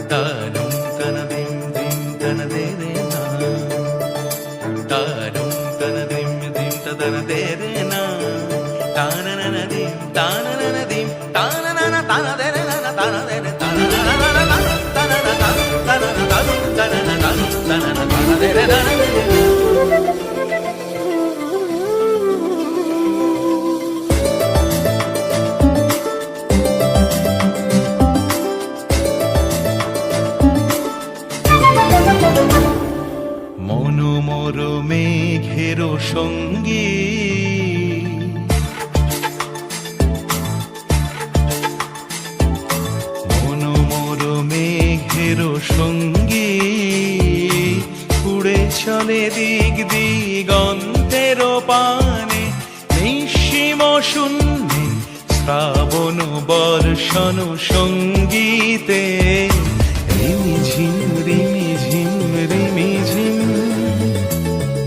তানুম তানা দিম দিম তানা দে রে না, তানুম তানা দিম দিম তানা দে রে না, তানা না না দিম তানা না না দিম তানা না না তানা দে রে না তানা দে রে তানা না না না না তানা না তানা তানা না তানা না তানা না তানা দে রে না। মনোমর মেঘের সঙ্গী মনোমর মেঘের সঙ্গী উড়ে চলে দিক দিগন্তের পানে, নিঃসীম শূন্যে শ্রাবণ বর্ষণ সঙ্গীতে রিমিঝিম রিমিঝিম রিমিঝিম।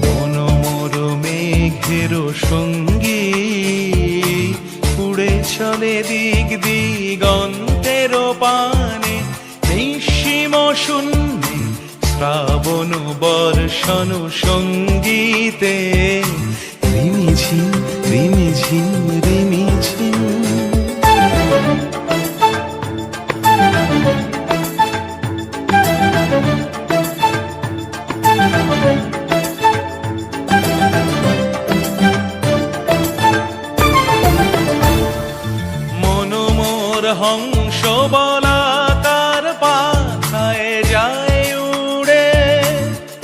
মনোমর মেঘের সঙ্গী উড়ে চলে দিক দিগন্তের পানে, নিঃসীম শূন্যে শ্রাবণ বর্ষণ সঙ্গীতে রিমিঝিম রিমিঝিম রিমিঝিম। মনোমর হংস বলাকার পাখায় যায় উড়ে,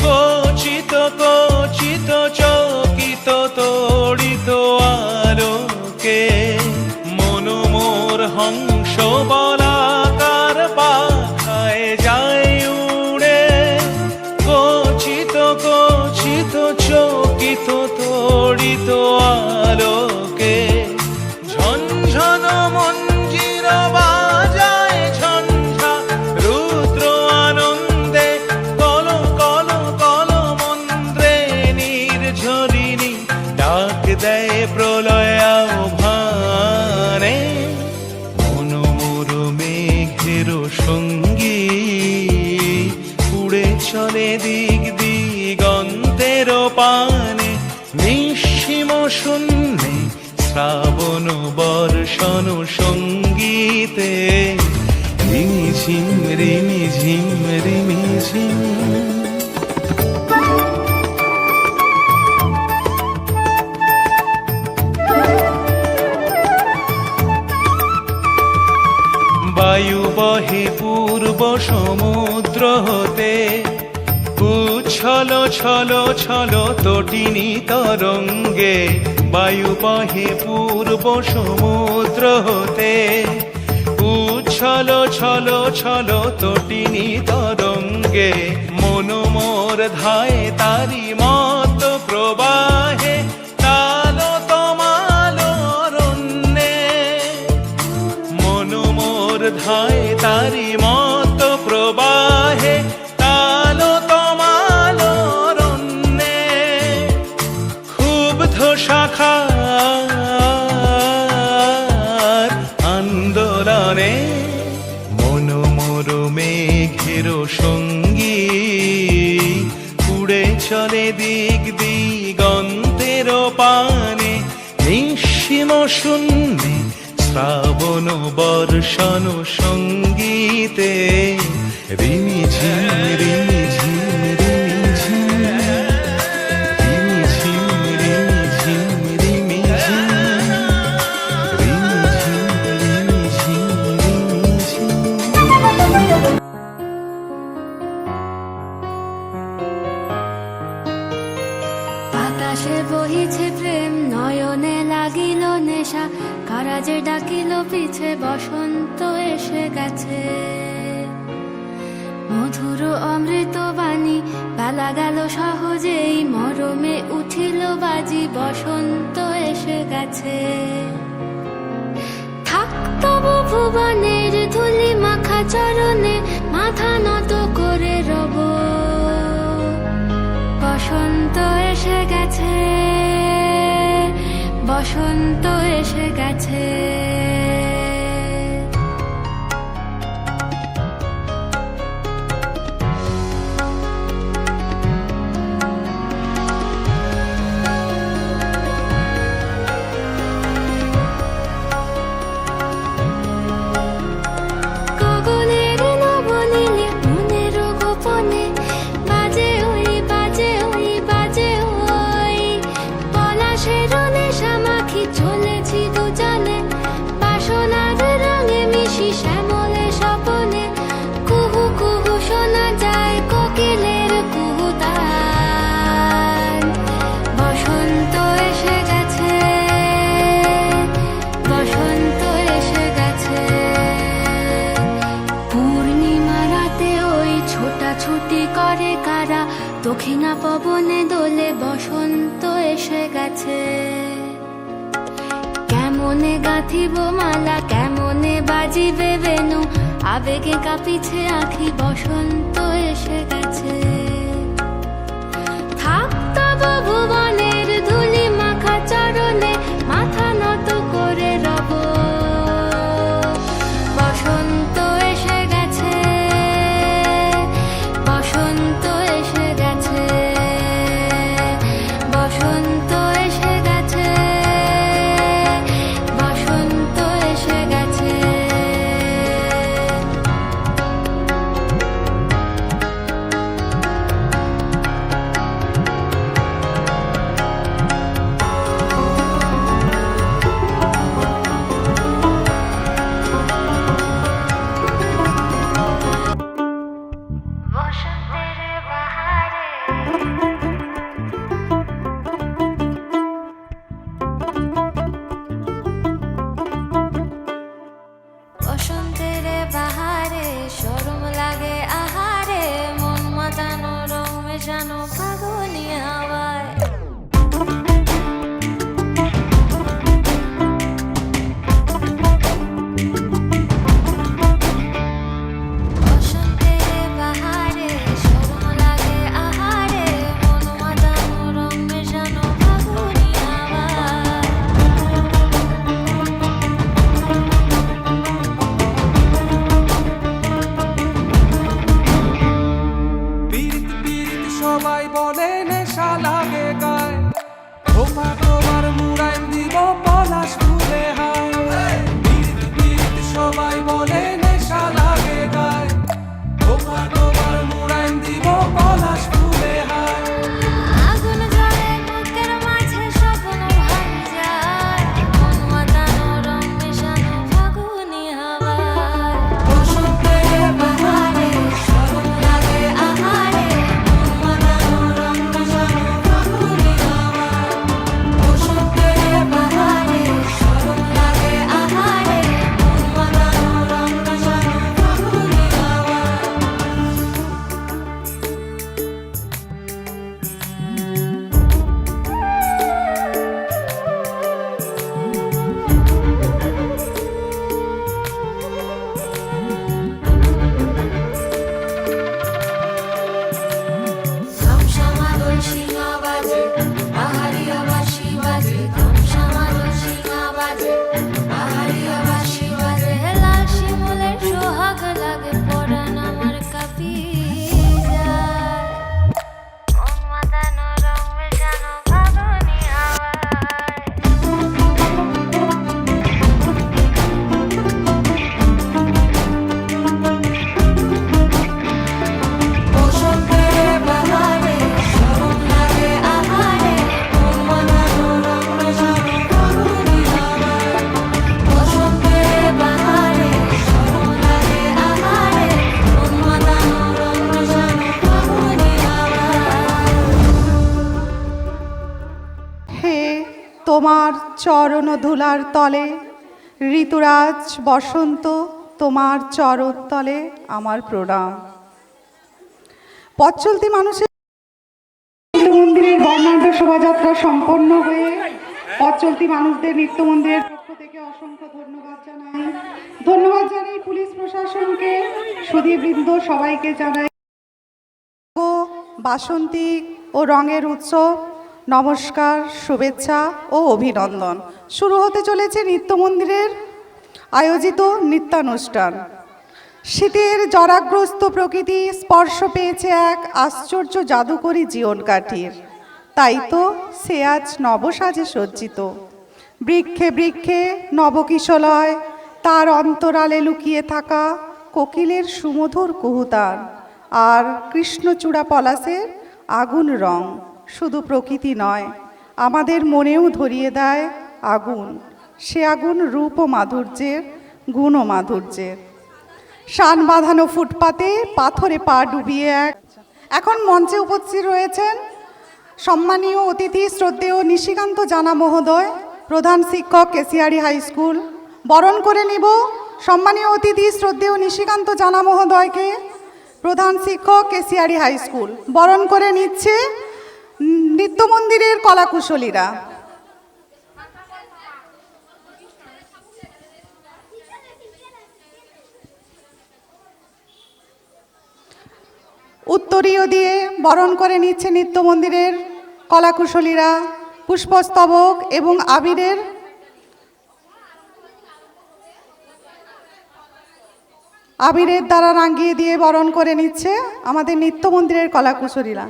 কচিত কচিত চকিত তড়িত আলোকে। মনোমর হংস বলাকার পাখায় যায় উড়ে, কচিত কচিত চকিত তড়িত আলোকে। ঝনঝন মঞ্জির বাজায় ঝঞ্ঝা রুদ্র আনন্দে, কল কল কল মন্ত্রে নির্ঝরিণী ডাক দেয় প্রলয় আহ্বানে। মনোমর মেঘের সঙ্গী উড়ে চলে দিক দিগন্তের পানে, নিঃসীম শূন্যে শ্রাবণ বর্ষণ সঙ্গীতে রিমিঝিম রিমিঝিম রিমিঝিম। বায়ু বহে পূর্ব সমুদ্র হতে, উচ্ছল ছল ছল তটিনী তরঙ্গে। বায়ু বহে পূর্ব সমুদ্র হতে, উচ্ছল ছল ছল তটিনী তরঙ্গে। মনোমর ধায় তারি মত প্রবাহে, তাল তমাল অরণ্যে। মনোমর ধায় তারি মত প্রবাহে, তাল তমাল অরণ্যে। ক্ষুব্ধ শাখার আন্দোলনে মনোমর মেঘের সঙ্গী উড়ে চলে দিক দিগন্তের পানে, নিঃসীম শূন্যে শ্রাবণ বর্ষণ সঙ্গীতে রিমিঝিম রিমিঝিম রিমিঝিম রিমিঝিম রিমিঝিম রিমিঝিম রিমিঝিম রিমিঝিম রিমিঝিম। বাতাসে বহিছে প্রেম, নয়নে লাগিল নেশা, কারাজে ডাকিল পিছে, বসন্ত এসে গেছে। মধুর অমৃত বাণী বেলা গেল সহজেই, মরমে উঠিল বাজি, বসন্ত এসে গেছে। থাক তবু ভুবনের ধুলি মাখা চরণে, মাথা নত করে রব। বসন্ত এসে গেছে, বসন্ত এসে গেছে। দক্ষিণা পবনে দোলে বসন্ত এসে গেছে। কেমনে গাঁথিব মালা, কেমনে বাজিবে বেনু, আবেগে কাঁপিছে আখি, বসন্ত এসে গেছে। থাক তব ভুবনের ধুলি মাখা চরণে, মাথা নত করে রব। বসন্ত এসে গেছে, বসন্ত এসে গেছে, বসন্ত এসে গেছে, বসন্ত এসে গেছে। বসন্তের বাহারে বসন্তের বাহারে শরম লাগে আহারে, মন মাতানো রং মেশানো ফাগুনি হাওয়ায়। বসন্তের বাহারে শরম লাগে আহারে, মন মাতানো রং মেশানো ফাগুনি হাওয়ায়। পীড়িত পীড়িত সবাই বলে নেশা লাগে গায়, খোপা তোমার মুড়াইন দিব পলাশ ফুলে হায়। পীড়িত পীড়িত সবাই বলে নেশা লাগে গায়, খোপা তোমার মুড়াইন দিব পলাশ ফুলে হায়। আগুন জ্বলে বুকের মাঝে স্বপ্ন ভাঙি যায়, মন মাতানো রং মেশানো ফাগুনি হাওয়ায়। বসন্তের বাহারে শরম লাগে আহারে, মন মাতানো রং মেশানো ফাগুনি হাওয়ায়। বসন্তের বাহারে শরম লাগে আহারে, মন মাতানো রং মেশানো ফাগুনি হাওয়ায়। ধমসমাদল শিঙা বাজে, পাহাড়িয়া বাঁশি বাজে, ধমসমাদল শিঙা বাজে, পাহাড়িয়া বাঁশি বাজে। লাল শিমুলের সোহাগ লাগে, পরাণ আমার কাঁপিয়ে যায়। মন মাতানো রং মেশানো ফাগুনি হাওয়ায়। বসন্তের বাহারে শরম লাগে আহারে, মন মাতানো রং মেশানো ফাগুনি হাওয়ায়। বসন্তের বাহারে শরম লাগে আহারে, মন মাতানো রং মেশানো ফাগুনি হাওয়ায়। হে তোমার চরণ ধুলার তলে, ঋতুরাজ বসন্ত তোমার চরণ তলে আমার প্রণাম। পথ চলতি মানুষের নিত্য মন্দিরের বর্ণাঢ্য শোভাযাত্রা সম্পন্ন হয়ে পথ চলতি মানুষদের নিত্য মন্দিরের পক্ষ থেকে অসংখ্য ধন্যবাদ জানাই। ধন্যবাদ জানাই পুলিশ প্রশাসনকে, সুধীবৃন্দ সবাইকে জানাই বাসন্তী ও রঙের উৎসব নমস্কার, শুভেচ্ছা ও অভিনন্দন। শুরু হতে চলেছে নিত্য মন্দিরের আয়োজিত নৃত্যানুষ্ঠান। শীতের জরাগ্রস্ত প্রকৃতি স্পর্শ পেয়েছে এক আশ্চর্য জাদুকরী জীবন কাঠির। তাই তো সে আজ নবসাজে সজ্জিত। বৃক্ষে বৃক্ষে নবকিশলয়, তার অন্তরালে লুকিয়ে থাকা কোকিলের সুমধুর কুহুতান আর কৃষ্ণচূড়া পলাশের আগুন রং শুধু প্রকৃতি নয়, আমাদের মনেও ধরিয়ে দেয় আগুন। সে আগুন রূপ ও মাধুর্যের, গুণ ও মাধুর্যের। শান বাঁধানো ফুটপাতে পাথরে পা ডুবিয়ে এখন মঞ্চে উপস্থিত রয়েছেন সম্মানীয় অতিথি শ্রদ্ধেয় নিশিকান্ত জানা মহোদয়, প্রধান শিক্ষক কেশিয়ারি হাই স্কুল। বরণ করে নিব সম্মানীয় অতিথি শ্রদ্ধেয় নিশিকান্ত জানা মহোদয়কে। প্রধান শিক্ষক কেসিয়ারি হাই স্কুল। বরণ করে নিচ্ছে নৃত্য মন্দিরের কলাকুশলীরা। উত্তরীয় দিয়ে বরণ করে নিচ্ছে নৃত্য মন্দিরের কলাকুশলীরা। পুষ্পস্তবক এবং আবিরের দ্বারা রাঙিয়ে দিয়ে বরণ করে নিচ্ছে আমাদের নৃত্য মন্দিরের কলাকুশলীরা।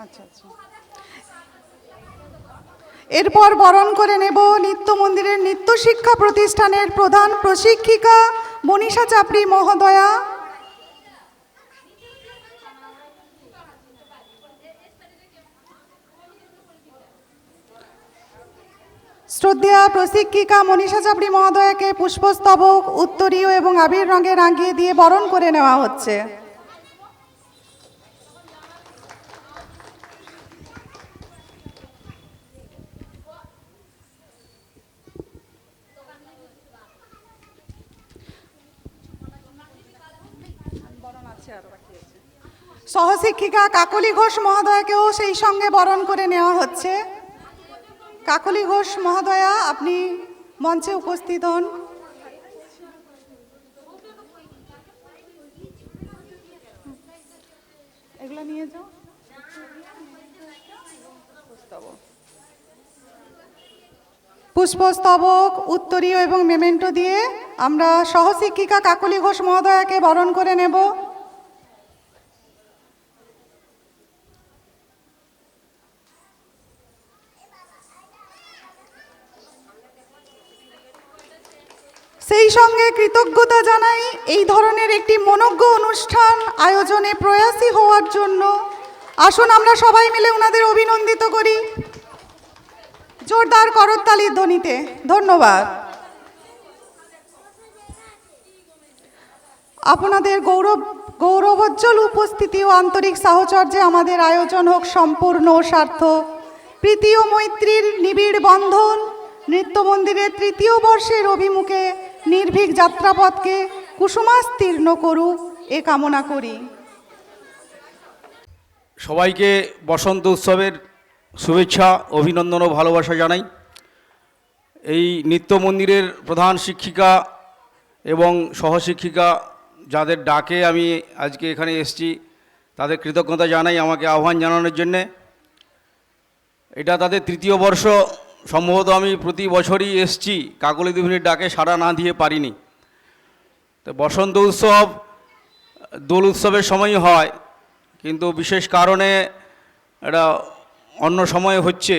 আচ্ছা আচ্ছা, এরপর বরণ করে নেব নৃত্য মন্দিরের নৃত্য শিক্ষা প্রতিষ্ঠানের প্রধান প্রশিক্ষিকা মনীষা চাপড়ি মহোদয়া। শ্রদ্ধেয়া প্রশিক্ষিকা মনীষা চাপড়ি মহোদয়াকে পুষ্পস্তবক, উত্তরীয় এবং আবির রঙে রাঙিয়ে দিয়ে বরণ করে নেওয়া হচ্ছে। সহশিক্ষিকা কাকলি ঘোষ মহোদয়াকেও সেই সঙ্গে বরণ করে নেওয়া হচ্ছে। কাকলি ঘোষ মহোদয়া, আপনি মঞ্চে উপস্থিত হন। এগুলো নিয়ে যাও। পুষ্পস্তবক, উত্তরীয় এবং মেমেন্টো দিয়ে আমরা সহশিক্ষিকা কাকলি ঘোষ মহোদয়াকে বরণ করে নেব। সেই সঙ্গে কৃতজ্ঞতা জানাই এই ধরনের একটি মনোজ্ঞ অনুষ্ঠান আয়োজনে প্রয়াসী হওয়ার জন্য। আসুন আমরা সবাই মিলে ওনাদের অভিনন্দিত করি জোরদার করতালির ধ্বনিতে। ধন্যবাদ। আপনাদের গৌরবোজ্জ্বল উপস্থিতি ও আন্তরিক সাহচর্যে আমাদের আয়োজন হোক সম্পূর্ণ ও সার্থক। প্রীতি ও মৈত্রীর নিবিড় বন্ধন নৃত্য মন্দিরের তৃতীয় বর্ষের অভিমুখে নির্ভীক যাত্রাপথকে কুসুমাস্তীর্ণ করুক এ কামনা করি। সবাইকে বসন্ত উৎসবের শুভেচ্ছা, অভিনন্দন ও ভালোবাসা জানাই। এই নৃত্য মন্দিরের প্রধান শিক্ষিকা এবং সহশিক্ষিকা যাদের ডাকে আমি আজকে এখানে এসেছি, তাদের কৃতজ্ঞতা জানাই আমাকে আহ্বান জানানোর জন্যে। এটা তাদের তৃতীয় বর্ষ। সম্ভবত আমি প্রতি বছরই এসেছি, কাকলি দিদিমণির ডাকে সাড়া না দিয়ে পারিনি। তো বসন্ত উৎসব দোল উৎসবের সময়ই হয়, কিন্তু বিশেষ কারণে এটা অন্য সময়ে হচ্ছে।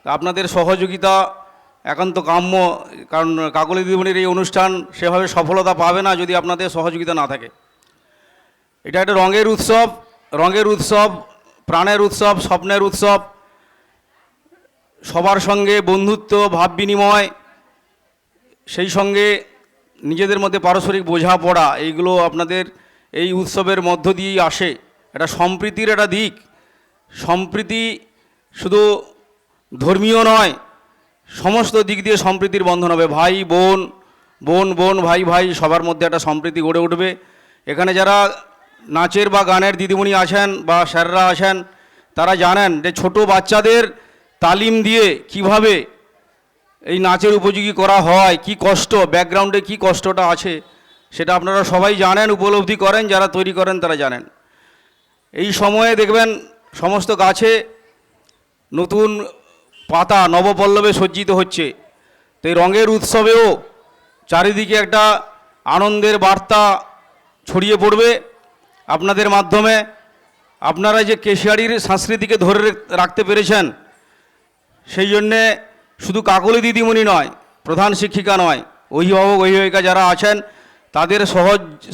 আপনাদের সহযোগিতা একান্ত কাম্য, কারণ কাকলি দিদিমণির এই অনুষ্ঠান সেভাবে সফলতা পাবে না যদি আপনাদের সহযোগিতা না থাকে। এটা একটা রঙের উৎসব, প্রাণের উৎসব, স্বপ্নের উৎসব। সবার সঙ্গে বন্ধুত্ব, ভাব বিনিময়, সেই সঙ্গে নিজেদের মধ্যে পারস্পরিক বোঝাপড়া, এইগুলো আপনাদের এই উৎসবের মধ্য দিয়েই আসে। এটা সম্প্রীতির একটা দিক। সম্প্রীতি শুধু ধর্মীয় নয়, সমস্ত দিক দিয়ে সম্প্রীতির বন্ধন হবে। ভাই বোন, বোন বোন, ভাই ভাই, সবার মধ্যে একটা সম্প্রীতি গড়ে উঠবে। এখানে যারা নাচের বা গানের দিদিমণি আছেন বা স্যাররা আছেন, তারা জানেন যে ছোট বাচ্চাদের তালিম দিয়ে কিভাবে এই নাচের উপযোগী করা হয়, কি কষ্ট, ব্যাকগ্রাউন্ডে কি কষ্টটা আছে, সেটা আপনারা সবাই জানেন, উপলব্ধি করেন। যারা তৈরি করেন তারা জানেন। এই সময়ে দেখবেন সমস্ত গাছে নতুন পাতা নবপল্লবে সজ্জিত হচ্ছে। তো এই রঙের উৎসবেও চারিদিকে একটা আনন্দের বার্তা ছড়িয়ে পড়বে আপনাদের মাধ্যমে। আপনারা যে কেশিয়ারির সংস্কৃতিকে ধরে রাখতে পেরেছেন, সেই জন্যে শুধু কাকলি দিদিমণি নয়, প্রধান শিক্ষিকা নয়, অভিভাবক অভিভাবিকা যারা আছেন, তাদের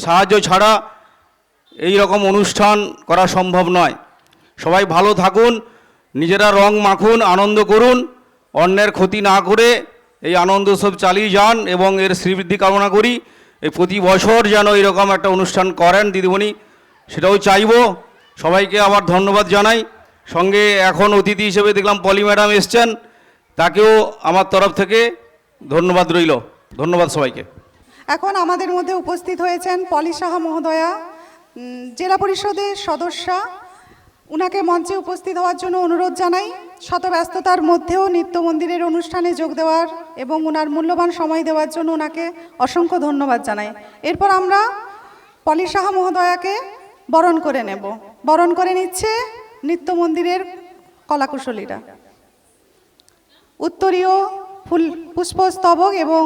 সাহায্য ছাড়া এই রকম অনুষ্ঠান করা সম্ভব নয়। সবাই ভালো থাকুন, নিজেরা রং মাখুন, আনন্দ করুন, অন্যের ক্ষতি না করে এই আনন্দ উৎসব চালিয়ে যান এবং এর শ্রীবৃদ্ধি কামনা করি। এই প্রতি বছর যেন এরকম একটা অনুষ্ঠান করেন দিদিমণি, সেটাও চাইব। সবাইকে আবার ধন্যবাদ জানাই। সঙ্গে এখন অতিথি হিসেবে দেখলাম পলি ম্যাডাম এসছেন, তাকেও আমার তরফ থেকে ধন্যবাদ রইল। ধন্যবাদ সবাইকে। এখন আমাদের মধ্যে উপস্থিত হয়েছেন পলি সাহা মহোদয়া, জেলা পরিষদের সদস্যা। উনাকে মঞ্চে উপস্থিত হওয়ার জন্য অনুরোধ জানাই। শত ব্যস্ততার মধ্যেও নিত্য মন্দিরের অনুষ্ঠানে যোগ দেওয়ার এবং ওনার মূল্যবান সময় দেওয়ার জন্য ওনাকে অসংখ্য ধন্যবাদ জানাই। এরপর আমরা পলি সাহা মহোদয়াকে বরণ করে নেব। বরণ করে নিচ্ছে নিত্য মন্দিরের কলাকুশলীরা। উত্তরীয় ফুল পুষ্পস্তবক এবং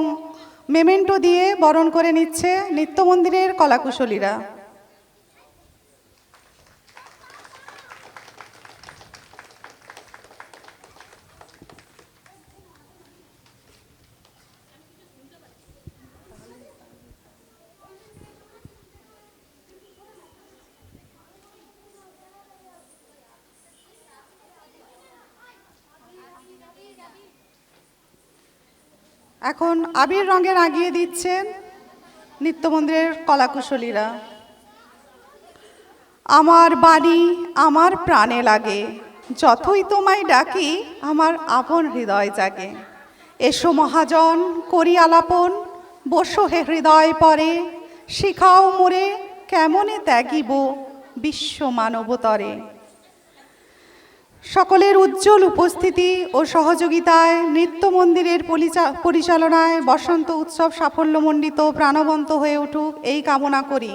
মেমেন্টো দিয়ে বরণ করে নিচ্ছে নিত্য মন্দিরের কলাকুশলীরা। এখন আবির রঙে রাগিয়ে দিচ্ছেন নিত্য মন্দিরের কলাকুশলীরা। আমার বাণী আমার প্রাণে লাগে, যতই তোমায় ডাকি আমার আপন হৃদয় জাগে। এসো মহাজন করি আলাপন, বসো হে হৃদয় পরে, শিখাও মোরে কেমনে ত্যাগিব বিশ্ব মানবতরে। সকলের উজ্জ্বল উপস্থিতি ও সহযোগিতায় নৃত্য মন্দিরের পরিচালনায় বসন্ত উৎসব সাফল্যমণ্ডিত প্রাণবন্ত হয়ে উঠুক এই কামনা করি।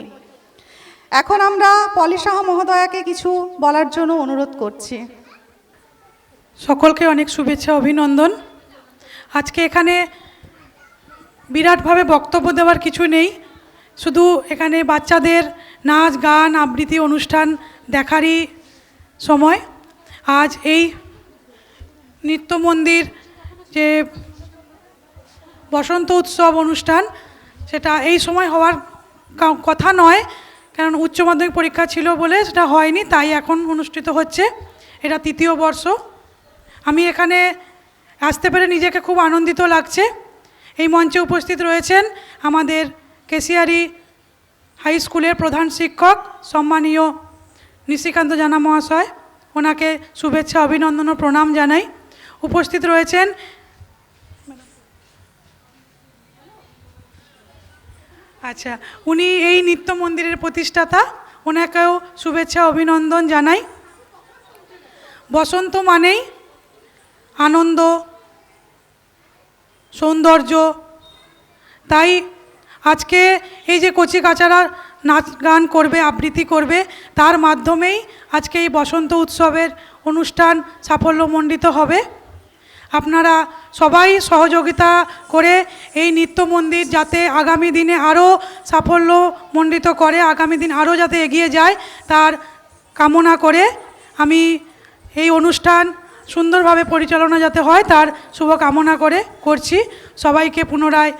এখন আমরা পলি সাহা মহোদয়াকে কিছু বলার জন্য অনুরোধ করছি। সকলকে অনেক শুভেচ্ছা অভিনন্দন। আজকে এখানে বিরাটভাবে বক্তব্য দেওয়ার কিছু নেই, শুধু এখানে বাচ্চাদের নাচ গান আবৃত্তি অনুষ্ঠান দেখারই সময়। আজ এই নৃত্য মন্দির যে বসন্ত উৎসব অনুষ্ঠান, সেটা এই সময় হওয়ার কথা নয়, কারণ উচ্চ মাধ্যমিক পরীক্ষা ছিল বলে সেটা হয়নি, তাই এখন অনুষ্ঠিত হচ্ছে। এটা 3য় বর্ষ। আমি এখানে আসতে পেরে নিজেকে খুব আনন্দিত লাগছে। এই মঞ্চে উপস্থিত রয়েছেন আমাদের কেশিয়ারি হাই স্কুলের প্রধান শিক্ষক সম্মানীয় নিশিকান্ত জানা মহাশয়, ওনাকে শুভেচ্ছা অভিনন্দন ও প্রণাম জানাই। উপস্থিত রয়েছেন উনি এই নিত্য মন্দিরের প্রতিষ্ঠাতা, ওনাকেও শুভেচ্ছা অভিনন্দন জানাই। বসন্ত মানেই আনন্দ সৌন্দর্য, তাই আজকে এই যে কচি কাচারা নাচ গান করবে আবৃত্তি করবে, তার মাধ্যমেই আজকে এই বসন্ত উৎসবের অনুষ্ঠান সাফল্যমণ্ডিত হবে। আপনারা সবাই সহযোগিতা করে এই নিত্য মন্দির যাতে আগামী দিনে আরও সাফল্যমণ্ডিত করে, আগামী দিন আরও যাতে এগিয়ে যায় তার কামনা করে আমি এই অনুষ্ঠান সুন্দরভাবে পরিচালনা যাতে হয় তার শুভ কামনা করছি। সবাইকে পুনরায়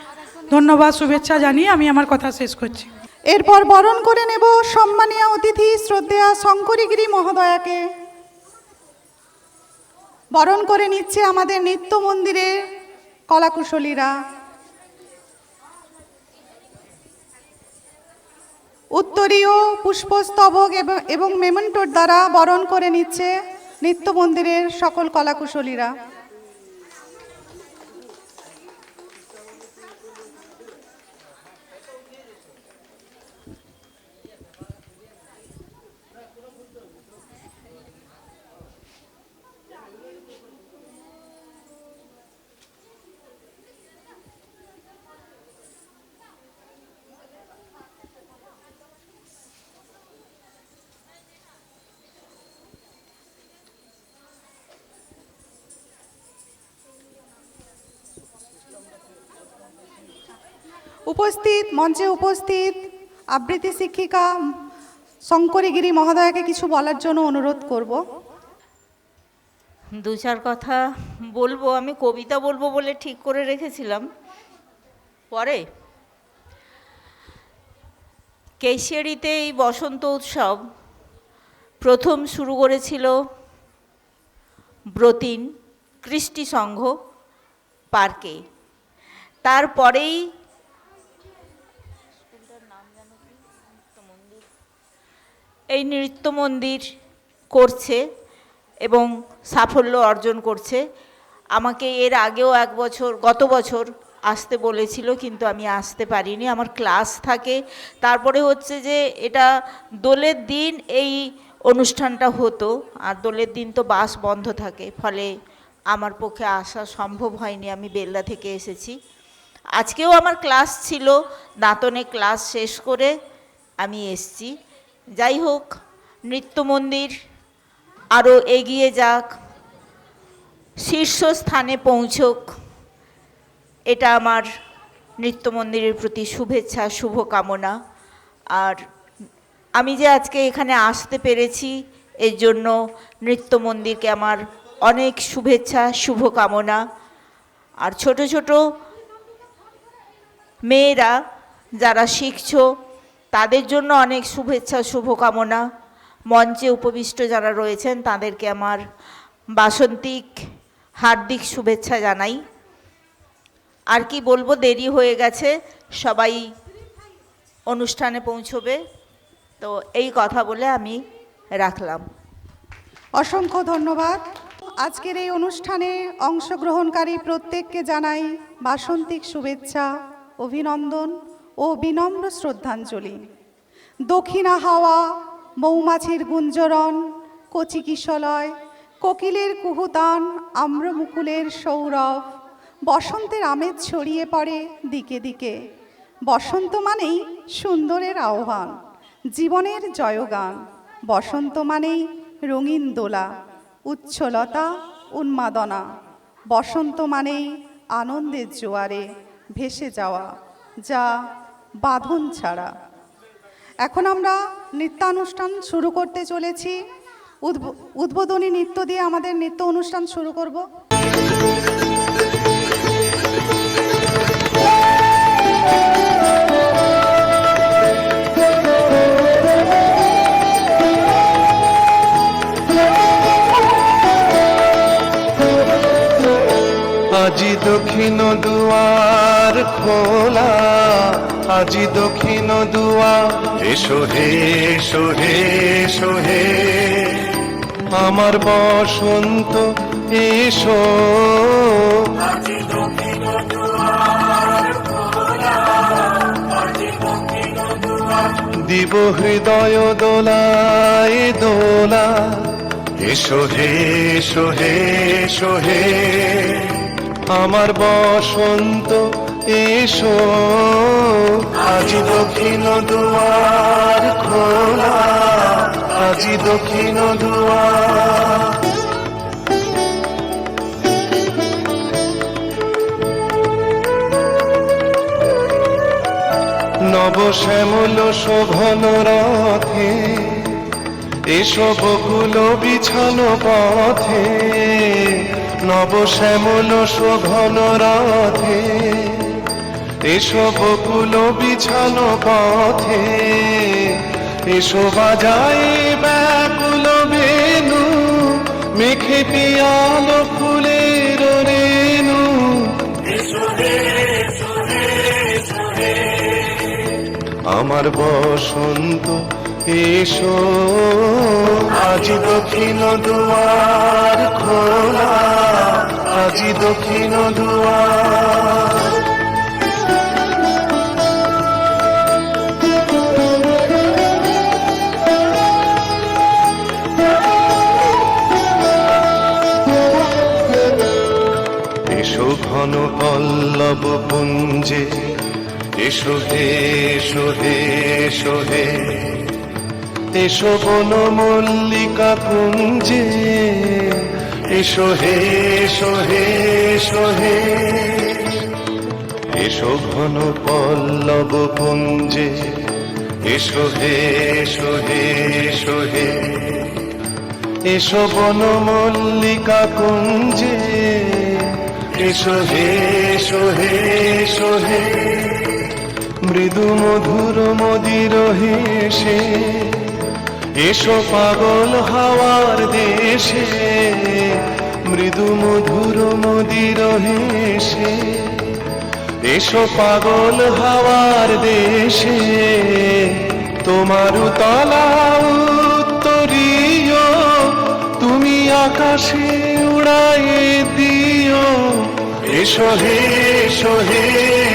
ধন্যবাদ শুভেচ্ছা জানিয়ে আমি আমার কথা শেষ করছি। এরপর বরণ করে নেব সম্মানীয় অতিথি শ্রদ্ধেয়া শঙ্করীগিরি মহোদয়াকে। বরণ করে নিচ্ছে আমাদের নিত্য মন্দিরের কলাকুশলীরা। উত্তরীয় পুষ্পস্তবক এবং মেমেন্টোর দ্বারা বরণ করে নিচ্ছে নিত্য মন্দিরের সকল কলাকুশলীরা। মঞ্চে উপস্থিত আবৃত্তি শিক্ষিকা শঙ্করীগিরি মহোদয়াকে কিছু বলার জন্য অনুরোধ করব। দু চার কথা বলবো। আমি কবিতা বলবো বলে ঠিক করে রেখেছিলাম, পরে কেশিয়ারিতে এই বসন্ত উৎসব প্রথম শুরু করেছিল ব্রতিন কৃষ্টি সংঘ পার্কে। তারপরেই এই নৃত্য মন্দির করছে এবং সাফল্য অর্জন করছে। আমাকে এর আগেও গত বছর আসতে বলেছিল, কিন্তু আমি আসতে পারিনি, আমার ক্লাস থাকে। তারপরে হচ্ছে যে এটা দোলের দিন এই অনুষ্ঠানটা হতো, আর দোলের দিন তো বাস বন্ধ থাকে, ফলে আমার পক্ষে আসা সম্ভব হয়নি, আমি বেলদা থেকে এসেছি। আজকেও আমার ক্লাস ছিল, দাঁতনে ক্লাস শেষ করে আমি এসছি। যাই হোক, নৃত্য মন্দির আরও এগিয়ে যাক, শীর্ষস্থানে পৌঁছক, এটা আমার নৃত্য মন্দিরের প্রতি শুভেচ্ছা, শুভকামনা। আর আমি যে আজকে এখানে আসতে পেরেছি এর জন্য নৃত্য মন্দিরকে আমার অনেক শুভেচ্ছা, শুভকামনা। আর ছোট ছোট মেয়েরা যারা শিখছো তাদের জন্য অনেক শুভেচ্ছা, শুভকামনা। মঞ্চে উপবিষ্ট যারা রয়েছেন তাদেরকে আমার বাসন্তিক হার্দিক শুভেচ্ছা জানাই। আর কি বলবো, দেরি হয়ে গেছে, সবাই অনুষ্ঠানে পৌঁছবে, তো এই কথা বলে আমি রাখলাম। অসংখ্য ধন্যবাদ। আজকের এই অনুষ্ঠানে অংশগ্রহণকারী প্রত্যেককে জানাই বাসন্তিক শুভেচ্ছা, অভিনন্দন ও বিনম্র শ্রদ্ধাঞ্জলি। দক্ষিণা হাওয়া, মৌমাছির গুঞ্জরণ, কচি কিশলয়, কোকিলের কুহুতান, আম্রমুকুলের সৌরভ, বসন্তের আমেজ ছড়িয়ে পড়ে দিকে দিকে। বসন্ত মানেই সুন্দরের আহ্বান, জীবনের জয়গান। বসন্ত মানেই রঙিন দোলা, উচ্ছলতা, উন্মাদনা। বসন্ত মানেই আনন্দের জোয়ারে ভেসে যাওয়া, যা বাঁধন ছাড়া। এখন আমরা নৃত্যানুষ্ঠান শুরু করতে চলেছি। উদ্বোধনী নৃত্য দিয়ে আমাদের নৃত্য অনুষ্ঠান শুরু করব। আজি দক্ষিণ দুয়ার খোলা, আজি দক্ষিণ দুয়ার, এসো হে এসো হে এসো হে আমার বসন্ত এসো। আজি দক্ষিণ দুয়ার খোলা, আজি দক্ষিণ দুয়ার, দিব হৃদয় দোলায় দোলা, এসো হে এসো হে এসো হে আমার বসন্ত এসো। আজি দক্ষিণ দুয়ার খোলা, আজি দক্ষিণ দুয়ার। নব শ্যামল শোভন রথে, এসো বকুল বিছানো পথে। নব শ্যামল শোভন রথে, এসো বকুল বিছানো পথে। এসো বাজাই ব্যাকুল বেনু, মেঘে পিয়াল ফুলের রেণু। আমার বসন্ত এসো, আজি দক্ষিণ দুয়ার খোলা, আজি দক্ষিণ দুয়ার। এসো ঘন পল্লব পুঞ্জে, এসো হে এসো হে এসো হে এসো বন মল্লিকা কুঞ্জে। এসো হে এসো হে এসো হে এসো ঘন পল্লব পুঞ্জে। এসো হে এসো হে এসো হে এসো বন মল্লিকা কুঞ্জে। এসো হে এসো হে এসো হে মৃদু মধুর মদির হেসে। এসো পাগল হাওয়ার দেশে, মৃদু মধুর মদির হেসে। এসো পাগল হাওয়ার দেশে, তোমার তলা উত্তরীয়, তুমি আকাশ বাতাসে উড়াই দিও, এসো হে এসো হে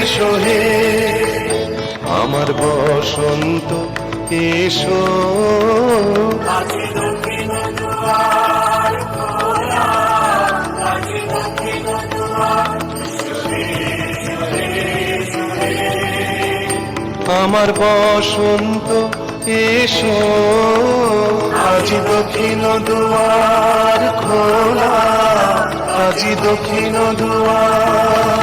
এসো হে আমার বসন্ত এসো। আমার বসন্ত এসো, আজি দক্ষিণ দুয়ার খোলা, আজি দক্ষিণ দুয়ার।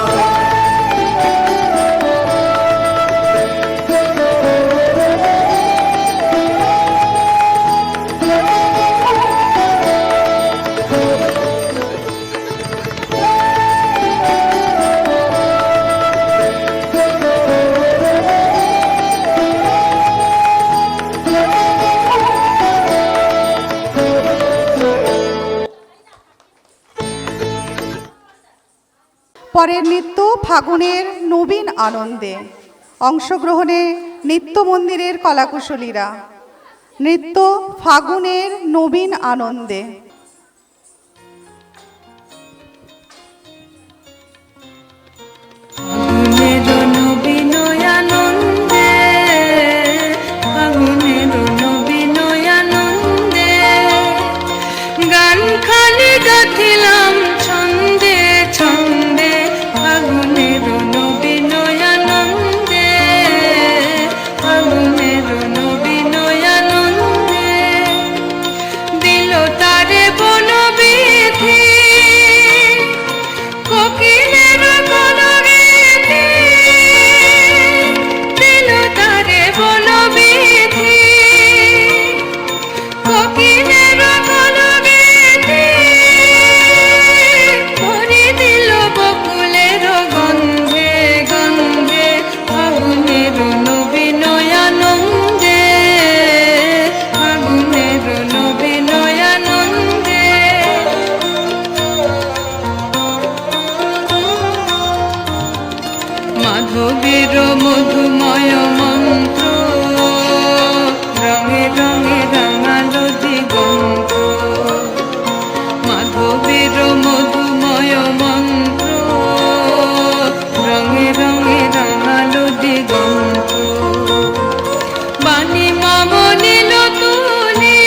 পরের নৃত্য ফাগুনের নবীন আনন্দে। অংশগ্রহণে নৃত্য মন্দিরের কলাকুশলীরা। নৃত্য ফাগুনের নবীন আনন্দে। মাধবীর মধুময় মন্ত্র, রঙে রঙে রাঙালো দিগন্ত। মাধবীর মধুময় মন্ত্র, রঙে রঙে রাঙালো দিগন্ত। বাণী মম নীল তুলি,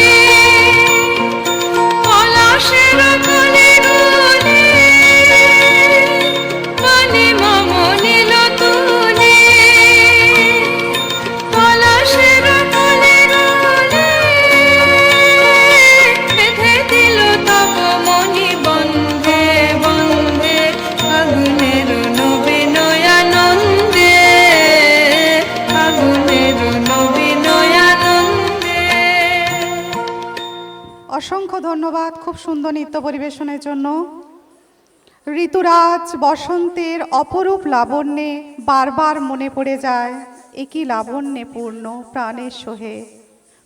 পলাশের কলি গুলি। বাণী মম নীল তুলি, পলাশের কলি গুলি। বেঁধে দিল তব মনি বন্ধে বন্ধে, ফাগুনের নবীন আনন্দে, ফাগুনের নবীন আনন্দে। অসংখ্য ধন্যবাদ খুব সুন্দর নৃত্য পরিবেশনের জন্য। ঋতুরাজ বসন্তের অপরূপ লাবণ্যে বারবার মনে পড়ে যায়, একই লাবণ্যে পূর্ণ প্রাণের সোহে।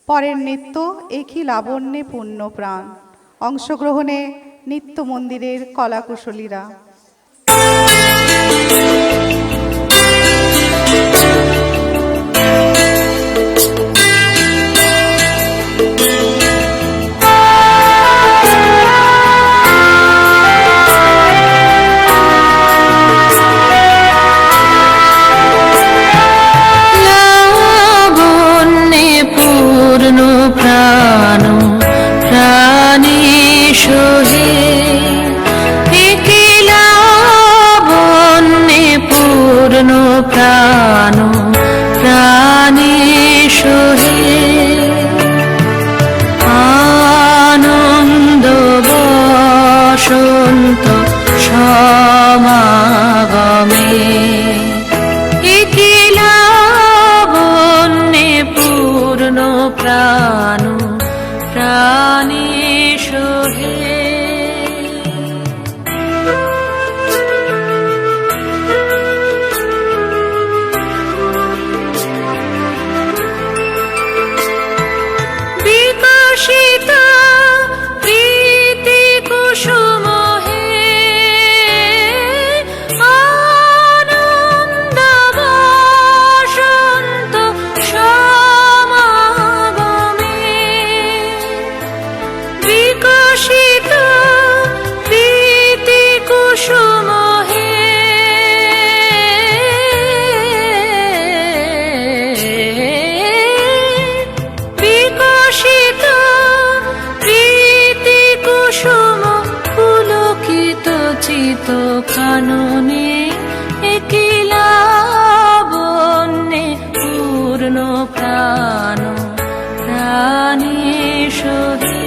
পরের নৃত্য একই লাবণ্যে পূর্ণ প্রাণ। অংশগ্রহণে নৃত্য মন্দিরের কলাকুশলীরা। লাবণ্যে পূর্ণ প্রাণ প্রাণী সোহে, একি লাবণ্যে পূর্ণ প্রাণ প্রাণী সোহে। আনন্দ বসন্ত সমাগমে, একি লাবণ্যে পূর্ণ প্রাণ প্রাণী সোহে। তো কাননে একিলা বন্যে পূর্ণ প্রাণ প্রাণী সহে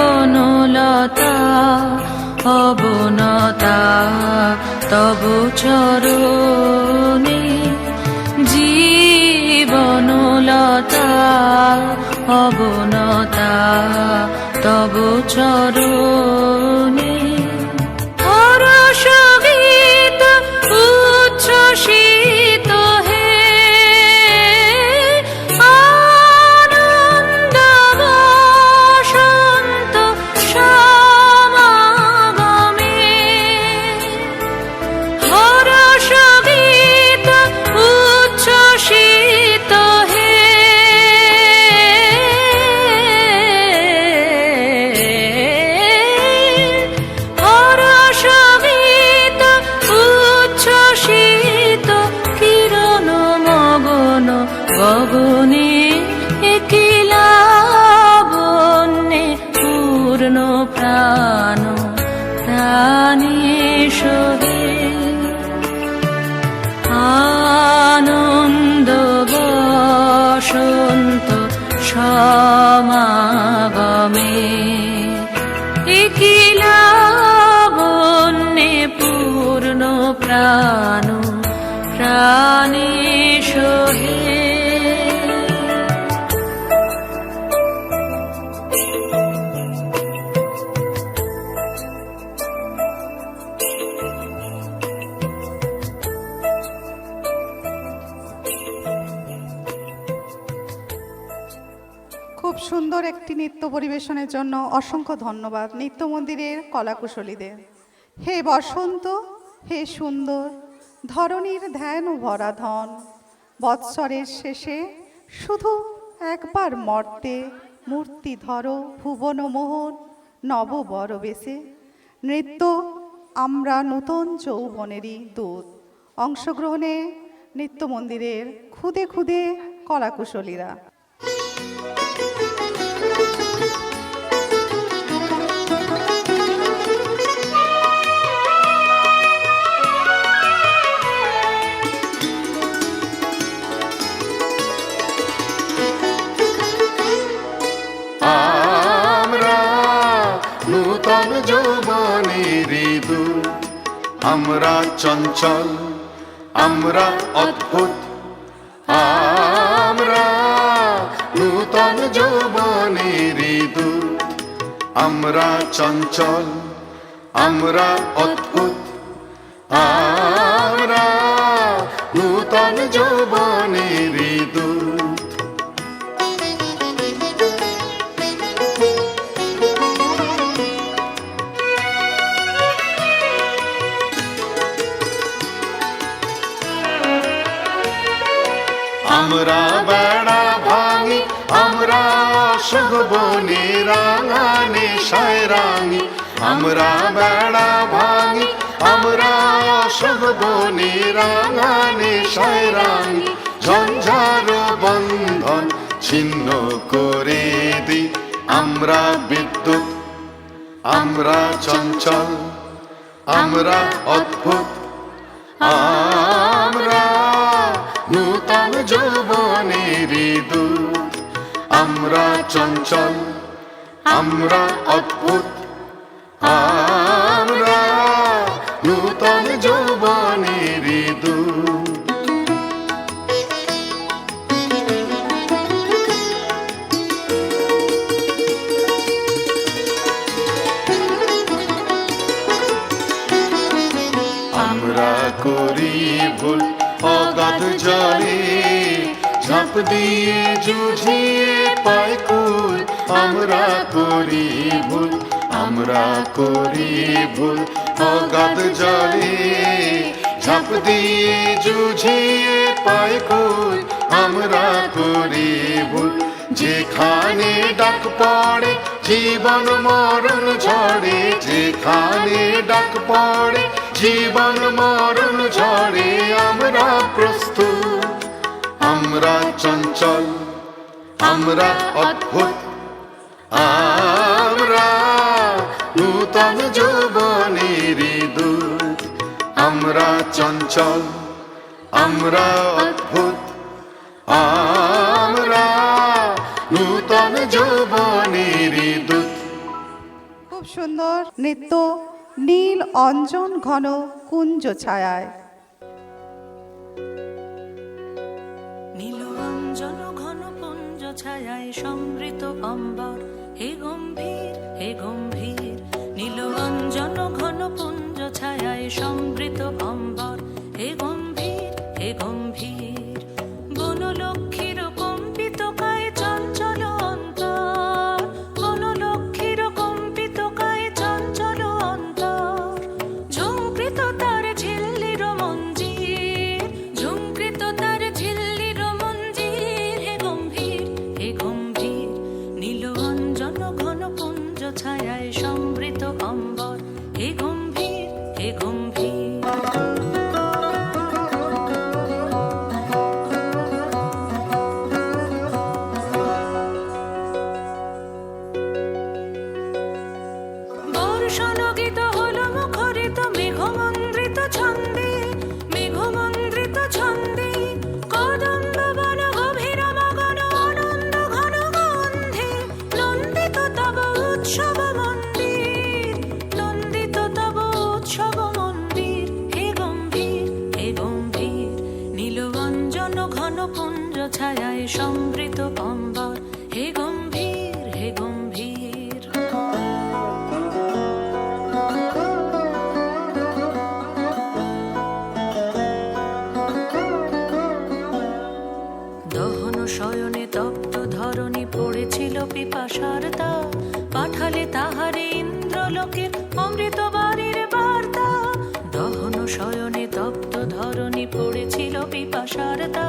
জীবনলতা অবনতা তব চরণে জীবনলতা অবনতা তব চরণে হরষ গীত উচ্ছ্বসিত হে আনন্দ বসন্ত সমাগমে হরষ গীত উচ্ছ্বসিত হে হরষ গীত উচ্ছ্বসিত কিরণ মগন গগনে একিলা বন্যে পূর্ণ প্রাণ প্রাণী সহে আনন্দ বসন্ত সমাগমে একিলা বন্যে পূর্ণ প্রাণ প্রাণী সহে খুব সুন্দর একটি নৃত্য পরিবেশনের জন্য অসংখ্য ধন্যবাদ নৃত্য মন্দিরের কলাকুশলীদের। হে বসন্ত, হে সুন্দর, ধরণীর ধ্যান ও ভরা ধন, বৎসরের শেষে শুধু একবার মর্তে মূর্তি ধরো ভুবন মোহন নব বড় বেশে। নৃত্য আমরা নূতন যৌবনেরই দূত। অংশগ্রহণে নৃত্য মন্দিরের খুদে খুদে কলাকুশলীরা। নূতন যৌবনের দূত, আমরা চঞ্চল, আমরা অদ্ভুত। আমরা নূতন যৌবনের দূত, আমরা চঞ্চল, আমরা অদ্ভুত। আমরা নূতন যৌবনের দূত। আমরা বেড়া ভাঙি, আমরা সুগবনে রাঙা নেশায় রাঙি। আমরা বেড়া ভাঙি, আমরা সুগবনে রাঙা নেশায় রাঙি। ঝঞ্ঝার বন্ধন ছিন্ন করে দিই আমরা বিদ্যুৎ। আমরা চঞ্চল, আমরা অদ্ভুত। আমরা নূতন যৌবনের দূত, আমরা চঞ্চল, আমরা অদ্ভুত। আমরা নূতন যৌবনের দূত। আমরা করি ভুল অগাধ জলে, ঝাঁপ দিয়ে জুঝিয়ে পাই কুল। আমরা করি ভুল, আমরা করি ভুল অগাধ জলে, ঝাঁপ দিয়ে জুঝিয়ে পাই কুল। আমরা করি ভুল, যেখানে ডাক পড়ে জীবন মরণ ঝড়ে। যেখানে ডাক পড়ে জীবন মরণ ঝড়ে আমরা প্রস্তুত, আমরা চঞ্চল, আমরা অদ্ভুত, আমরা নূতন যৌবনেরই দূত, আমরা চঞ্চল, আমরা অদ্ভুত, আমরা নূতন যৌবনেরই দূত। খুব সুন্দর নৃত্য নীল অঞ্জন ঘন কুঞ্জ ছায়ায়। নীল অঞ্জন ঘন পুঞ্জ ছায়ায় সমৃত অম্বর, হে গম্ভীর হে গম্ভীর। নীল অঞ্জন ঘন পুঞ্জ ছায়ায় সমৃত অম্বর, হে গম্ভীর হে গম্ভীর। বনলক্ষ্মীর কম্পিত কায় চঞ্চল অন্তর, বনলক্ষ্মীর কম্পিত কায় চঞ্চল অন্তর। ঝুঙ্কৃত তার ঝিল্লির মঞ্জির, ঝুঙ্কৃত তার ঝিল্লির মঞ্জির, হে গম্ভীর হে গম্ভীর। নীল অঞ্জন ঘন পুঞ্জ ছায়ায় সমৃত অম্বর, হে গম্ভীর হে গম্ভীর। বর্ষণগীত হলো মুখরিত মেঘমন্দ্রিত ছন্দে, মেঘমন্দ্রিত ছন্দে। কদম্ব বন গভীর মগন আনন্দ ঘন গন্ধে, নন্দিত তব উৎসব মন্দির, নন্দিত তব উৎসব মন্দির, হে গম্ভীর হে গম্ভীর। নীল অঞ্জন ঘন পুঞ্জ ছায়ায় সমৃত অম্বর, হে গম্ভীর হে গম্ভীর। দহন শয়নে তপ্ত ধরণী পড়েছিল পিপাসার তা, পাঠালে তাহারে ইন্দ্রলোকের অমৃত বাড়ির বার্তা। দহন শয়নে তপ্ত ধরণী পড়েছিল পিপাসার তা,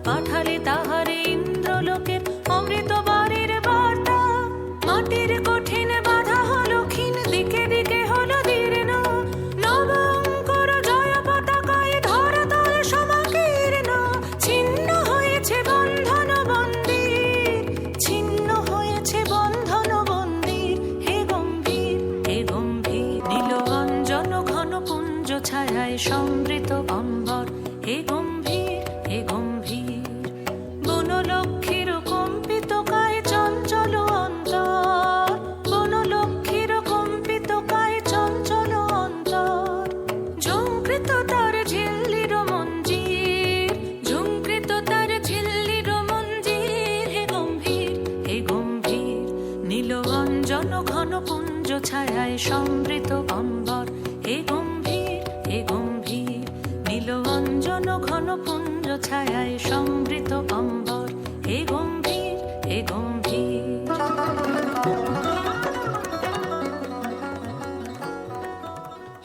পাঠালে তাহারে ইন্দ্রলোকের অমৃত বাড়ির বার্তা। মাটির কঠিন বাধা হলো ক্ষীণ, দিকে দিকে হলো দীর্ণ, নব অঙ্কুর জয় পতাকায় ধরাতল সমাকীর্ণ। ছিন্ন হয়েছে বন্ধন বন্দির, ছিন্ন হয়েছে বন্ধন বন্দির, হে গম্ভীর হে গম্ভীর। নীল অঞ্জন ঘন পুঞ্জ ছায়ায় সমৃত অম্বর, হে গম্ভীর হে গম্ভীর। বনলক্ষ্মীর কম্পিত কায় চঞ্চল অন্তর, বনলক্ষ্মীর কম্পিত কায় চঞ্চল অন্তর। ঝুঙ্কৃত তার ঝিল্লির মঞ্জির, ঝুঙ্কৃত তার ঝিল্লির মঞ্জির, হে গম্ভীর হে গম্ভীর। নীল অঞ্জন ঘন পুঞ্জ ছায়ায় সমৃত অম্বর, হে গম্ভীর হে গম্ভীর। নীল অঞ্জন ঘন পুঞ্জ ছায়ায় সমৃত অম্বর, হে গম্ভীর হে গম্ভীর।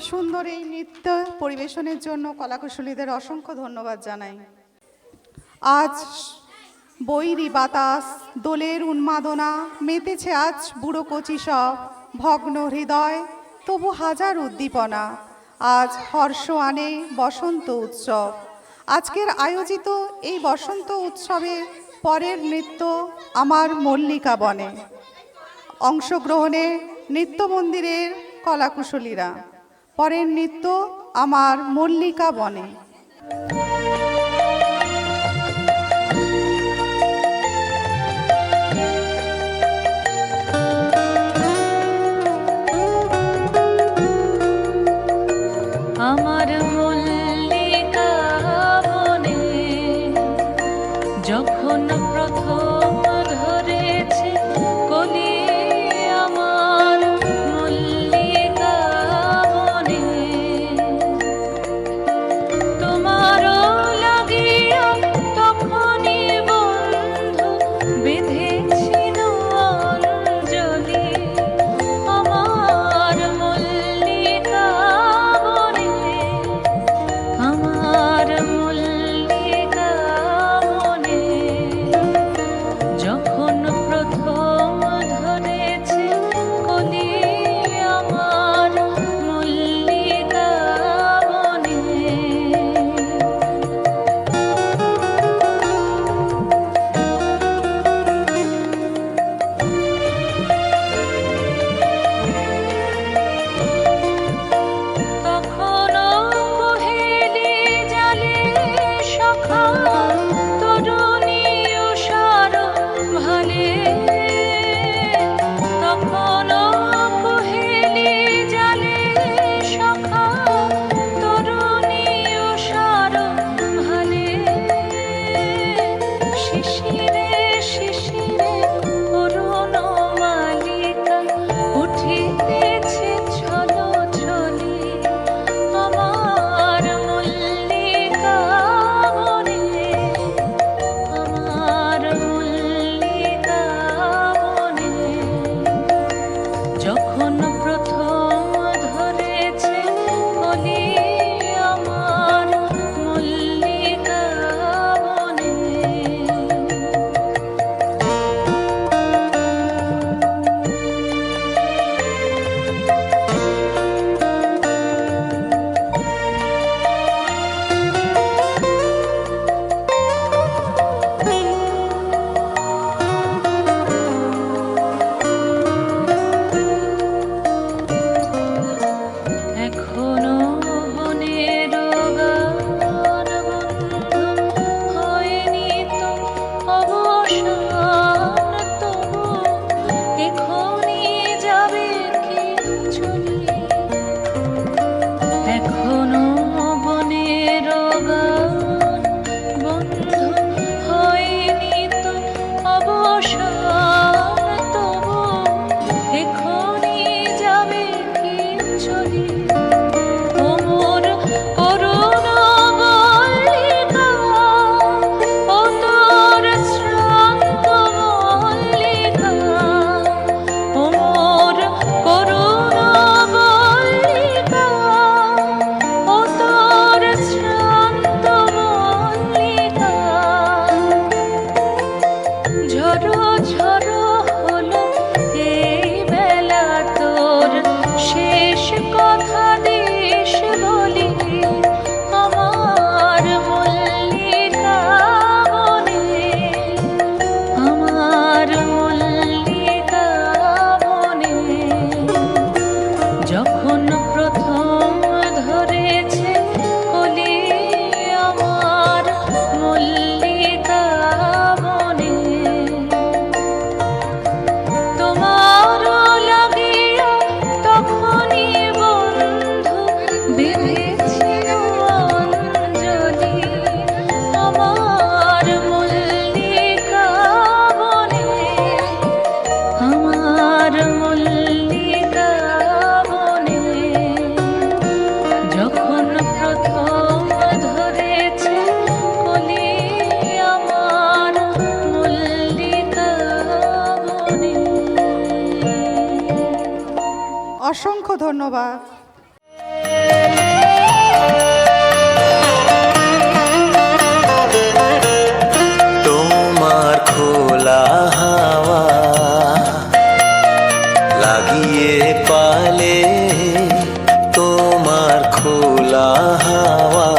সুন্দর এই নৃত্য পরিবেশনের জন্য কলাকুশলীদের অসংখ্য ধন্যবাদ জানাই। আজ বৈরী বাতাস, দোলের উন্মাদনা, মেতেছে আজ বুড়ো কচি সব ভগ্ন হৃদয়, তবু হাজার উদ্দীপনা। আজ হর্ষ আনে বসন্ত উৎসব। আজকের আয়োজিত এই বসন্ত উৎসবের পরের নৃত্য আমার মল্লিকা বনে। অংশগ্রহণে নৃত্য মন্দিরের কলাকুশলীরা। পরের নৃত্য আমার মল্লিকা বনে। আমার মল্লিকা বনে যখন প্রথম ধরেছে কলি, আমার মল্লিকা বনে তো যখন প্রথম ধরেছে কলি আমার মল্লিকা বনে, তোমার লাগিয়া তখনই বন্ধু বেঁধেছিল অঞ্জলি আমার মল্লিকা বনে, আমার মল্লিকা বনে। যখন প্রথম ধরেছে কলি আমার মল্লিকা বনে। অসংখ্য ধন্যবাদ। তোমার খোলা হাওয়া লাগিয়ে পালে, তোমার খোলা হাওয়া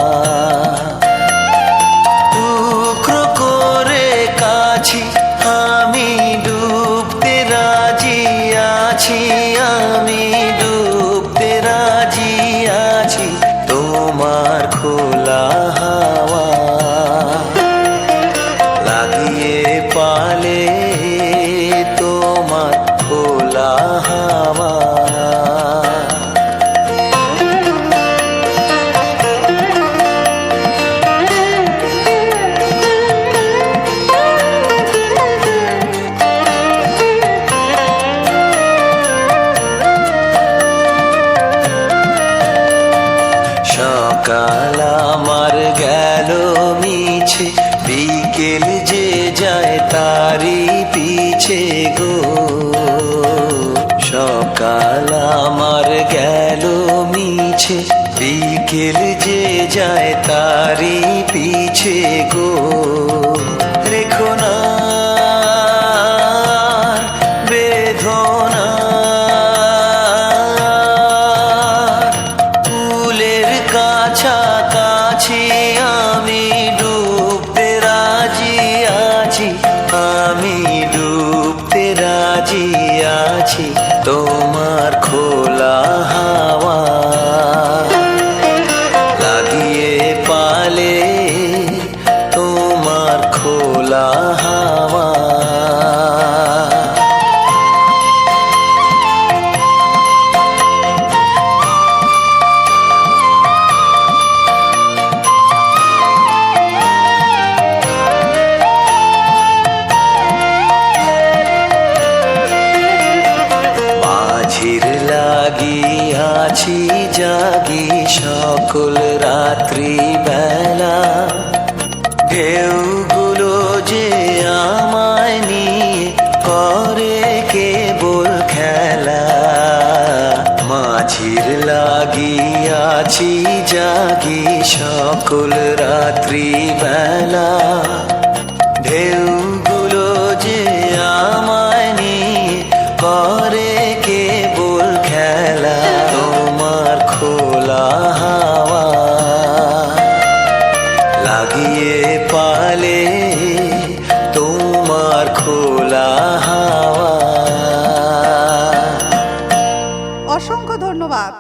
টুকরো করে কাছি আমি ডুবতে রাজি আছি, আমি ডুবতে রাজি আছি। তোমার খোলা হাওয়া লাগিয়ে পালে, তোমার খোলা হাওয়া। সকাল আমার গেল মিছে, বিকেল যে যায় তারি পিছে গো। সকাল আমার গেল মিছে, বিকেল যে যায় তারি পিছে গো। রেখো না বেদনা, ফুলের কাছাকাছি আমি ডুবতে রাজি আছি, আমি ডুবতে রাজি আছি। তোমার খোলা হাওয়া লাগিয়ে পালে, তোমার খোলা হাওয়া। মাঝির লাগিয়াছি জাগি সকল রাত্রি বেলা, ঢেউগুলো যে আমায় নিয়ে করে কেবল খেলা। মাঝির লাগিয়াছি জাগি সকল রাত্রি বেলা, ঢেউগুলো যে আমায় নিয়ে করে কেবল খেলা। তোমার খোলা হাওয়া লাগিয়ে পালে, তোমার খোলা হাওয়া। অসংখ্য ধন্যবাদ।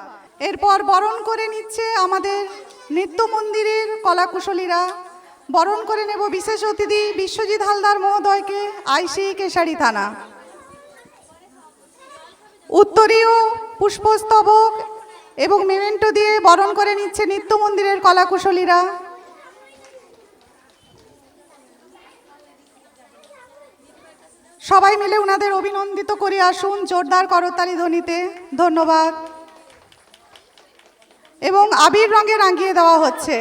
এরপর বরণ করে নিচ্ছে আমাদের নৃত্য মন্দিরের কলাকুশলীরা। বরণ করে নেব বিশেষ অতিথি বিশ্বজিৎ হালদার মহোদয়কে, আইসি কেশারী থানা। উত্তরীয় পুষ্পস্তবক এবং মেমেন্টো দিয়ে বরণ করে নিচ্ছে নৃত্য মন্দিরের কলাকুশলীরা। সবাই মিলে ওনাদের অভিনন্দিত করে আসুন জোরদার করতালি ধ্বনিতে। ধন্যবাদ। এবং আবির রঙে রাঙিয়ে দেওয়া হচ্ছে।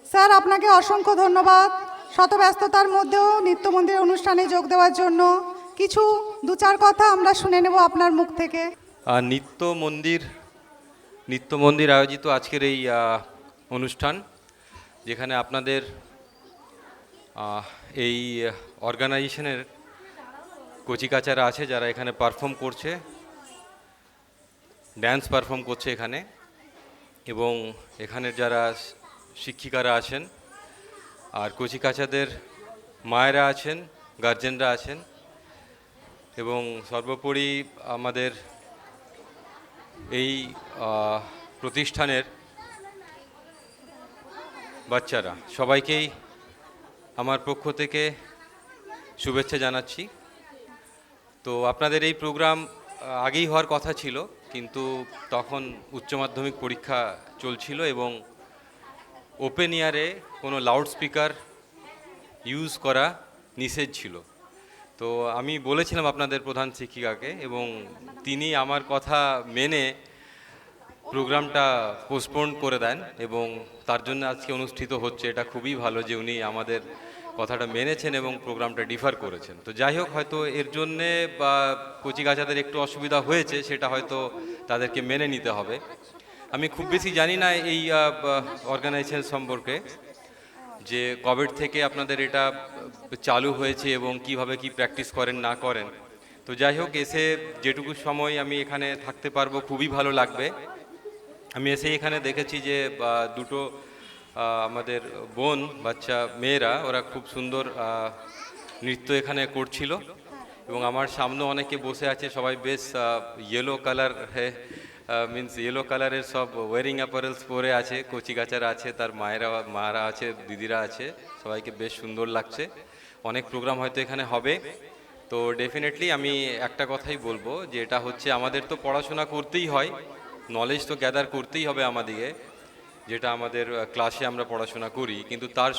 স্যার আপনাকে অসংখ্য ধন্যবাদ শত ব্যস্ততার মধ্যেও নৃত্য মন্দির অনুষ্ঠানে যোগ দেওয়ার জন্য। কিছু দু চার কথা আমরা শুনে নেব আপনার মুখ থেকে। নিত্য মন্দির আয়োজিত আজকের এই অনুষ্ঠান, যেখানে আপনাদের এই অর্গানাইজেশনের কচিকাচারা আছে যারা এখানে পারফর্ম করছে, ড্যান্স পারফর্ম করছে এখানে, এবং এখানের যারা শিক্ষিকারা আছেন আর কচিকাচাদের মায়েরা আছেন, গার্জেনরা আছেন, এবং সর্বোপরি আমাদের এই প্রতিষ্ঠানের বাচ্চারা সবাইকেই আমার পক্ষ থেকে শুভেচ্ছা জানাচ্ছি। তো আপনাদের এই প্রোগ্রাম আগেই হওয়ার কথা ছিল, কিন্তু তখন উচ্চ মাধ্যমিক পরীক্ষা চলছিল এবং ওপেন ইয়ারে কোনো লাউডস্পিকার ইউজ করা নিষেধ ছিল। তো আমি বলেছিলাম আপনাদের প্রধান শিক্ষিকাকে এবং তিনি আমার কথা মেনে প্রোগ্রামটা পোস্টপোন করে দেন এবং তার জন্য আজকে অনুষ্ঠিত হচ্ছে। এটা খুবই ভালো যে উনি আমাদের কথাটা মেনেছেন এবং প্রোগ্রামটা ডিফার করেছেন। তো যাই হোক, হয়তো এর জন্যে বা কচিকাচাদের একটু অসুবিধা হয়েছে, সেটা হয়তো তাদেরকে মেনে নিতে হবে। আমি খুব বেশি জানি না এই অর্গানাইজেশন সম্পর্কে, যে কোভিড থেকে আপনাদের এটা চালু হয়েছে এবং কিভাবে কি প্র্যাকটিস করেন না করেন। তো যাই হোক, এসে যেটুকু সময় আমি এখানে থাকতে পারবো খুবই ভালো লাগবে। আমি এসে এখানে দেখেছি যে দুটো আমাদের বোন বাচ্চা মেয়েরা, ওরা খুব সুন্দর নৃত্য এখানে করছিল এবং আমার সামনে অনেকে বসে আছে, সবাই বেশ ইয়েলো কালার মিন্স ইয়েলো কালারের সব ওয়ারিং অ্যাপারেলস পরে আছে, কচিকাচারা আছে, তার মায়েরা আছে, দিদিরা আছে, সবাইকে বেশ সুন্দর লাগছে। অনেক প্রোগ্রাম হয়তো এখানে হবে। তো ডেফিনেটলি আমি একটা কথাই বলবো, যে এটা হচ্ছে আমাদের তো পড়াশোনা করতেই হয়, নলেজ তো গ্যাদার করতেই হবে আমাদিকে, যেটা আমাদের ক্লাসে আমরা পড়াশোনা করি, কিন্তু তার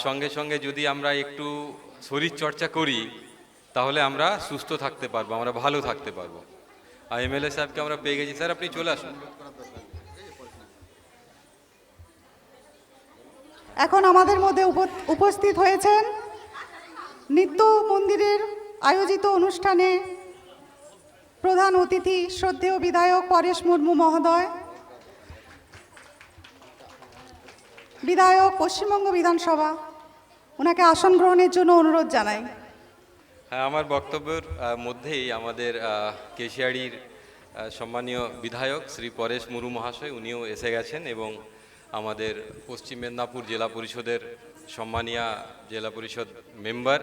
সঙ্গে সঙ্গে যদি আমরা একটু শরীর চর্চা করি তাহলে আমরা সুস্থ থাকতে পারবো, আমরা ভালো থাকতে পারবো। আর এমএলএ সাহেবকে আমরা পেয়ে গেছি। স্যার, আপনি চলে আসুন। এখন আমাদের মধ্যে উপস্থিত হয়েছেন নিত্য মন্দিরের আয়োজিত অনুষ্ঠানে প্রধান অতিথি শ্রদ্ধেয় বিধায়ক পরেশ মুর্মু মহোদয়, বিধায়ক পশ্চিমবঙ্গ বিধানসভা। ওনাকে আসন গ্রহণের জন্য অনুরোধ জানাই। হ্যাঁ, আমার বক্তব্যের মধ্যেই আমাদের কেশিয়াড়ির সম্মানীয় বিধায়ক শ্রী পরেশ মুর্মু মহাশয়, উনিও এসে গেছেন এবং আমাদের পশ্চিম মেদিনীপুর জেলা পরিষদের সম্মানীয় জেলা পরিষদ মেম্বার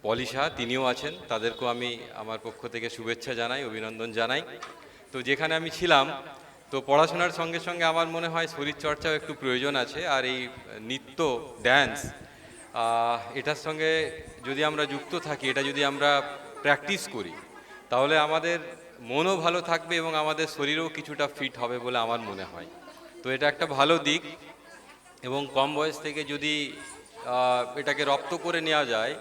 পলিশা, তিনিও আছেন। তাদেরকেও আমি আমার পক্ষ থেকে শুভেচ্ছা জানাই, অভিনন্দন জানাই। তো যেখানে আমি ছিলাম, তো পড়াশোনার সঙ্গে সঙ্গে আমার মনে হয় শরীরচর্চাও একটু প্রয়োজন আছে। আর এই নৃত্য, ড্যান্স, এটার সঙ্গে যদি আমরা যুক্ত থাকি, এটা যদি আমরা প্র্যাকটিস করি, তাহলে আমাদের মনও ভালো থাকবে এবং আমাদের শরীরও কিছুটা ফিট হবে বলে আমার মনে হয়। তো এটা একটা ভালো দিক এবং কম বয়স থেকে যদি এটাকে রপ্ত করে নেওয়া যায়,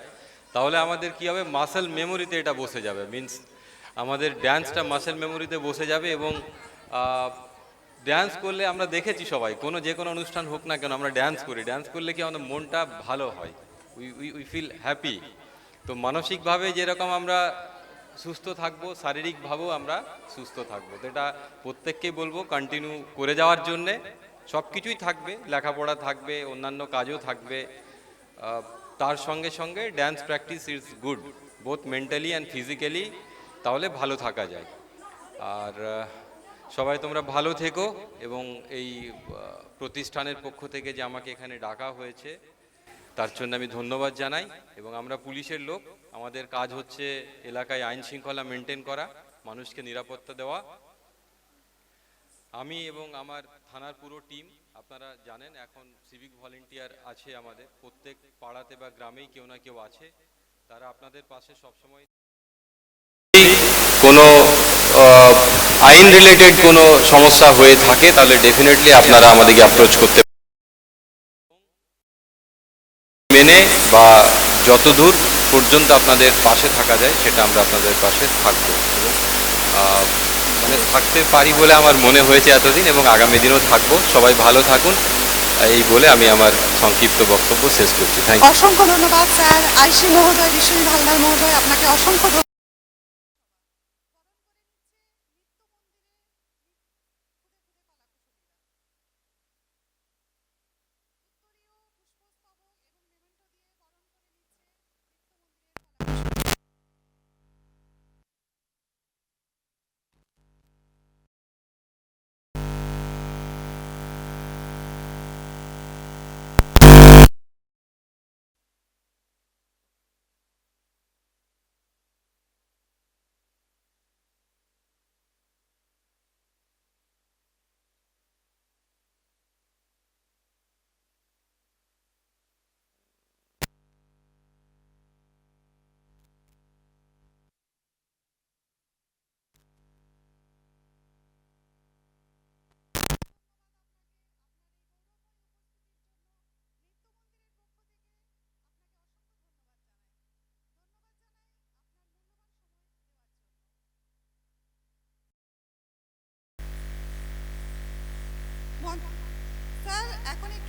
তাহলে আমাদের কি হবে, মাসেল মেমোরিতে এটা বসে যাবে। মিন্স আমাদের ড্যান্সটা মাসেল মেমোরিতে বসে যাবে এবং ড্যান্স করলে আমরা দেখেছি সবাই, যে কোনো অনুষ্ঠান হোক না কেন, আমরা ড্যান্স করি। ড্যান্স করলে কি আমাদের মনটা ভালো হয়, উই ফিল হ্যাপি। তো মানসিকভাবে যেরকম আমরা সুস্থ থাকবো, শারীরিকভাবেও আমরা সুস্থ থাকবো। তো এটা প্রত্যেককেই বলবো কন্টিনিউ করে যাওয়ার জন্যে। সব কিছুই থাকবে, লেখাপড়া থাকবে, অন্যান্য কাজও থাকবে, তার সঙ্গে সঙ্গে dance practice is good, both mentally and physically, তাহলে ভালো থাকা যায়। আর সবাই তোমরা ভালো থেকো এবং এই প্রতিষ্ঠানের পক্ষ থেকে যে আমাকে এখানে ডাকা হয়েছে তার জন্য আমি ধন্যবাদ জানাই। এবং আমরা পুলিশের লোক, আমাদের কাজ হচ্ছে এলাকায় আইন শৃঙ্খলা মেনটেন করা, মানুষকে নিরাপত্তা দেওয়া। আমি এবং আমার থানার পুরো টিম, আপনারা জানেন এখন সিভিক ভলেন্টিয়ার আছে আমাদের প্রত্যেক পাড়াতে বা গ্রামেই কেউ না কেউ আছে, তারা আপনাদের পাশে সবসময়। কোনো আইন রিলেটেড কোনো সমস্যা হয়ে থাকে তাহলে ডেফিনেটলি আপনারা আমাদেরকে অ্যাপ্রোচ করতে মেনে, বা যতদূর পর্যন্ত আপনাদের পাশে থাকা যায় সেটা আমরা আপনাদের পাশে থাকবো এবং মানে থাকতে পারি বলে আমার মনে হয়েছে এতদিন, এবং আগামী দিনও থাকবো। সবাই ভালো থাকুন, এই বলে আমি আমার সংক্ষিপ্ত বক্তব্য শেষ করছি। Thank you. অসংখ্য ধন্যবাদ স্যার। আইসি মহোদয়, বিশ্বজিৎ হালদার মহোদয়, আপনাকে অসংখ্য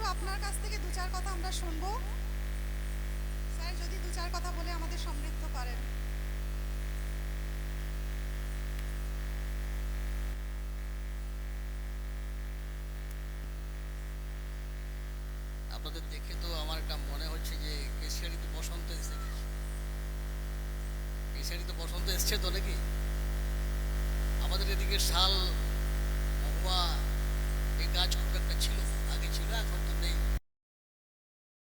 একটু আপনার কাছ থেকে দু চার কথা আমরা শুনবো। স্যার যদি দু চার কথা বলে আমাদের সমৃদ্ধ করেন। আপনাদের দেখে তো আমার একটা মনে হচ্ছে যে কেশিয়ারিতে বসন্ত এসে গেছে। কেশিয়ারিতে বসন্ত এসছে তো নাকি? আমাদের এদিকে শাল, মহুয়া, এই গাছ খুব একটা ছিল, আগে ছিল, এখন তো নেই।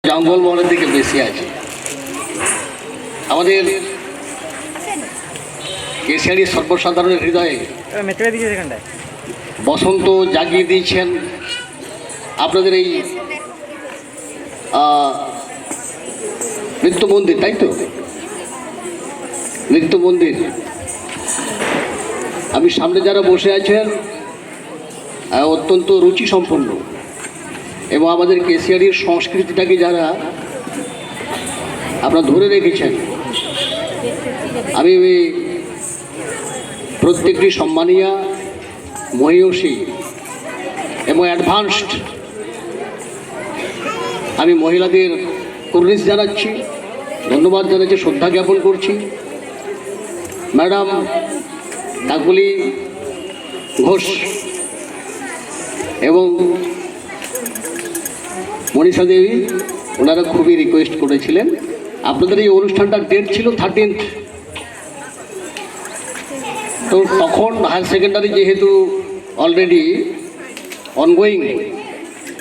জঙ্গল মহলের দিকে বেশি আছে। আমাদের কেশিয়ারির সর্বসাধারণের হৃদয়ে বসন্ত জাগিয়ে দিয়েছেন আপনাদের এই নৃত্য মন্দির, তাই তো? নৃত্য মন্দির। আমি সামনে যারা বসে আছেন অত্যন্ত রুচি সম্পন্ন এবং আমাদের কেশিয়ারির সংস্কৃতিটাকে যারা আপনারা ধরে রেখেছেন, আমি প্রত্যেকটি সম্মানীয়, মহীয়সী এবং অ্যাডভান্সড আমি মহিলাদের কুর্নিশ জানাচ্ছি, ধন্যবাদ জানাচ্ছি, শ্রদ্ধা জ্ঞাপন করছি। ম্যাডাম কাকলি ঘোষ এবং মনীষা দেবী, ওনারা খুবই রিকোয়েস্ট করেছিলেন। আপনাদের এই অনুষ্ঠানটার ডেট ছিল 13th, তো তখন হায়ার সেকেন্ডারি যেহেতু already ongoing,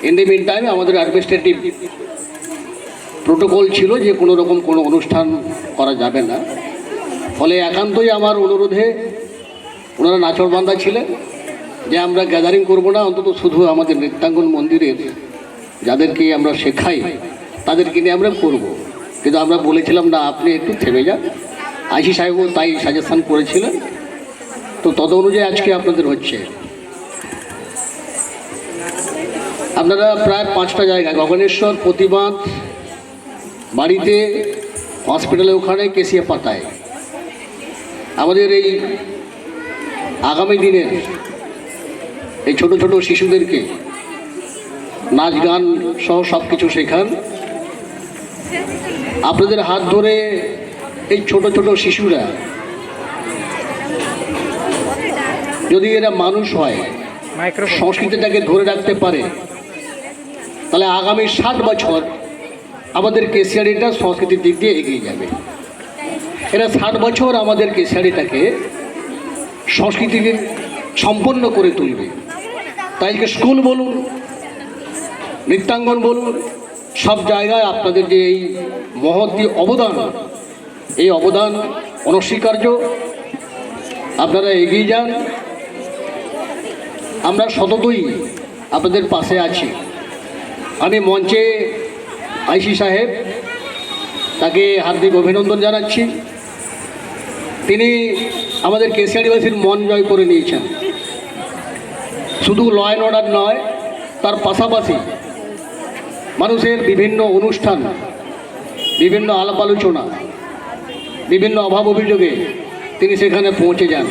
in the meantime আমাদের অ্যাডমিনিস্ট্রেটিভ প্রোটোকল ছিল যে কোনো রকম কোনো অনুষ্ঠান করা যাবে না। ফলে একান্তই আমার অনুরোধে ওনারা নাচরবান্ধা ছিলেন যে আমরা গ্যাদারিং করব না, অন্তত শুধু আমাদের নৃত্যাঙ্গন মন্দিরের যাদেরকে আমরা শেখাই তাদেরকে নিয়ে আমরা করব। কিন্তু আমরা বলেছিলাম না, আপনি একটু থেমে যান। আইসি সাহেবও তাই সাজেশন করেছিলেন, তো তদ অনুযায়ী আজকে আপনাদের হচ্ছে। আপনারা প্রায় 5টা জায়গায়, গগনেশ্বর, প্রতিবাদ, বাড়িতে, হসপিটালে, ওখানে কেশিয়া পাতায় আমাদের এই আগামী দিনের এই ছোট ছোট শিশুদেরকে নাচ গান সহ সব কিছু শেখান। আপনাদের হাত ধরে এই ছোট ছোট শিশুরা যদি এরা মানুষ হয়, সংস্কৃতিটাকে ধরে রাখতে পারে, তাহলে আগামী 60 বছর আমাদের কেশিয়ারিটা সংস্কৃতির দিক দিয়ে এগিয়ে যাবে। এরা 60 বছর আমাদের কেশিয়ারিটাকে সংস্কৃতি সম্পন্ন করে তুলবে। তাই স্কুল বলুন, নৃত্যাঙ্গন বলুন, সব জায়গায় আপনাদের যে এই মহৎ অবদান, এই অবদান অনস্বীকার্য। আপনারা এগিয়ে যান, আমরা সততই আপনাদের পাশে আছি। আমি মঞ্চে আইসি সাহেব, তাকে হার্দিক অভিনন্দন জানাচ্ছি। তিনি আমাদের কেশিয়ারিবাসীর মন জয় করে নিয়েছেন। শুধু ল অ্যান্ড অর্ডার নয়, তার পাশাপাশি মানুষের বিভিন্ন অনুষ্ঠান, বিভিন্ন আলাপ আলোচনা, বিভিন্ন অভাব অভিযোগে তিনি সেখানে পৌঁছে যান।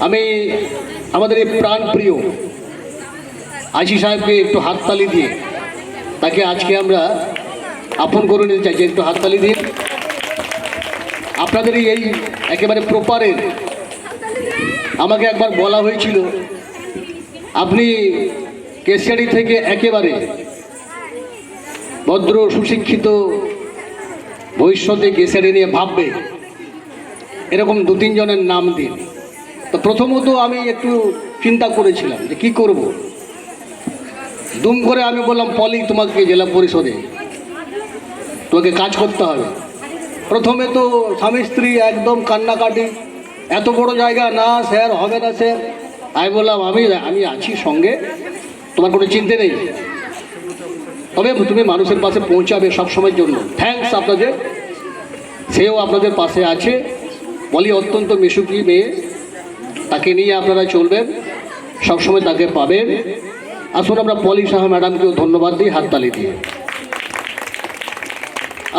আমি আমাদের এই প্রাণপ্রিয় আইসি সাহেবকে একটু হাততালি দিয়ে তাকে আজকে আমরা আপন করে নিতে চাইছি। একটু হাততালি দিন। আপনাদের এই একেবারে প্রপারের, আমাকে একবার বলা হয়েছিল আপনি কেশিয়ারি থেকে একেবারে ভদ্র সুশিক্ষিত ভবিষ্যতে কেশিয়ারি নিয়ে ভাববে, এরকম 2-3 জনের নাম দিন। তো প্রথমত আমি একটু চিন্তা করেছিলাম যে কি করব। দুম করে আমি বললাম, পলি, তোমাকে জেলা পরিষদে তোমাকে কাজ করতে হবে। প্রথমে তো স্বামী স্ত্রী একদম কান্নাকাটি, এত বড় জায়গা, না স্যার হবে না স্যার। আমি বললাম আমি আছি সঙ্গে, তোমার কোনো চিন্তা নেই, তবে তুমি মানুষের পাশে পৌঁছাবে সবসময়ের জন্য। থ্যাঙ্কস আপনাদের, সেও আপনাদের পাশে আছে। বলি অত্যন্ত মিশুকি মেয়ে, তাকে নিয়ে আপনারা চলবেন, সবসময় তাকে পাবেন। আসুন আমরা পলি সাহা ম্যাডামকেও ধন্যবাদ দিই, হাততালি দিয়ে।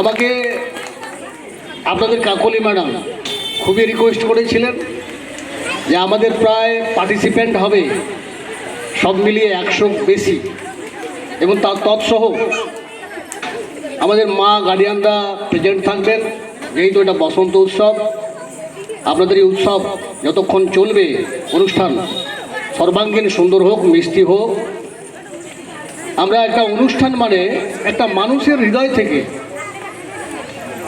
আমাকে আপনাদের কাকলি ম্যাডাম খুবই রিকোয়েস্ট করেছিলেন যে আমাদের প্রায় পার্টিসিপেন্ট হবে সব মিলিয়ে 100 বেশি। এবং তার তৎসহ আমাদের মা গার্ডিয়ানরা প্রেজেন্ট থাকবেন। যেহেতু এটা বসন্ত উৎসব, আপনাদের এই উৎসব যতক্ষণ চলবে অনুষ্ঠান সর্বাঙ্গীন সুন্দর হোক, মিষ্টি হোক। আমরা একটা অনুষ্ঠান মানে একটা মানুষের হৃদয় থেকে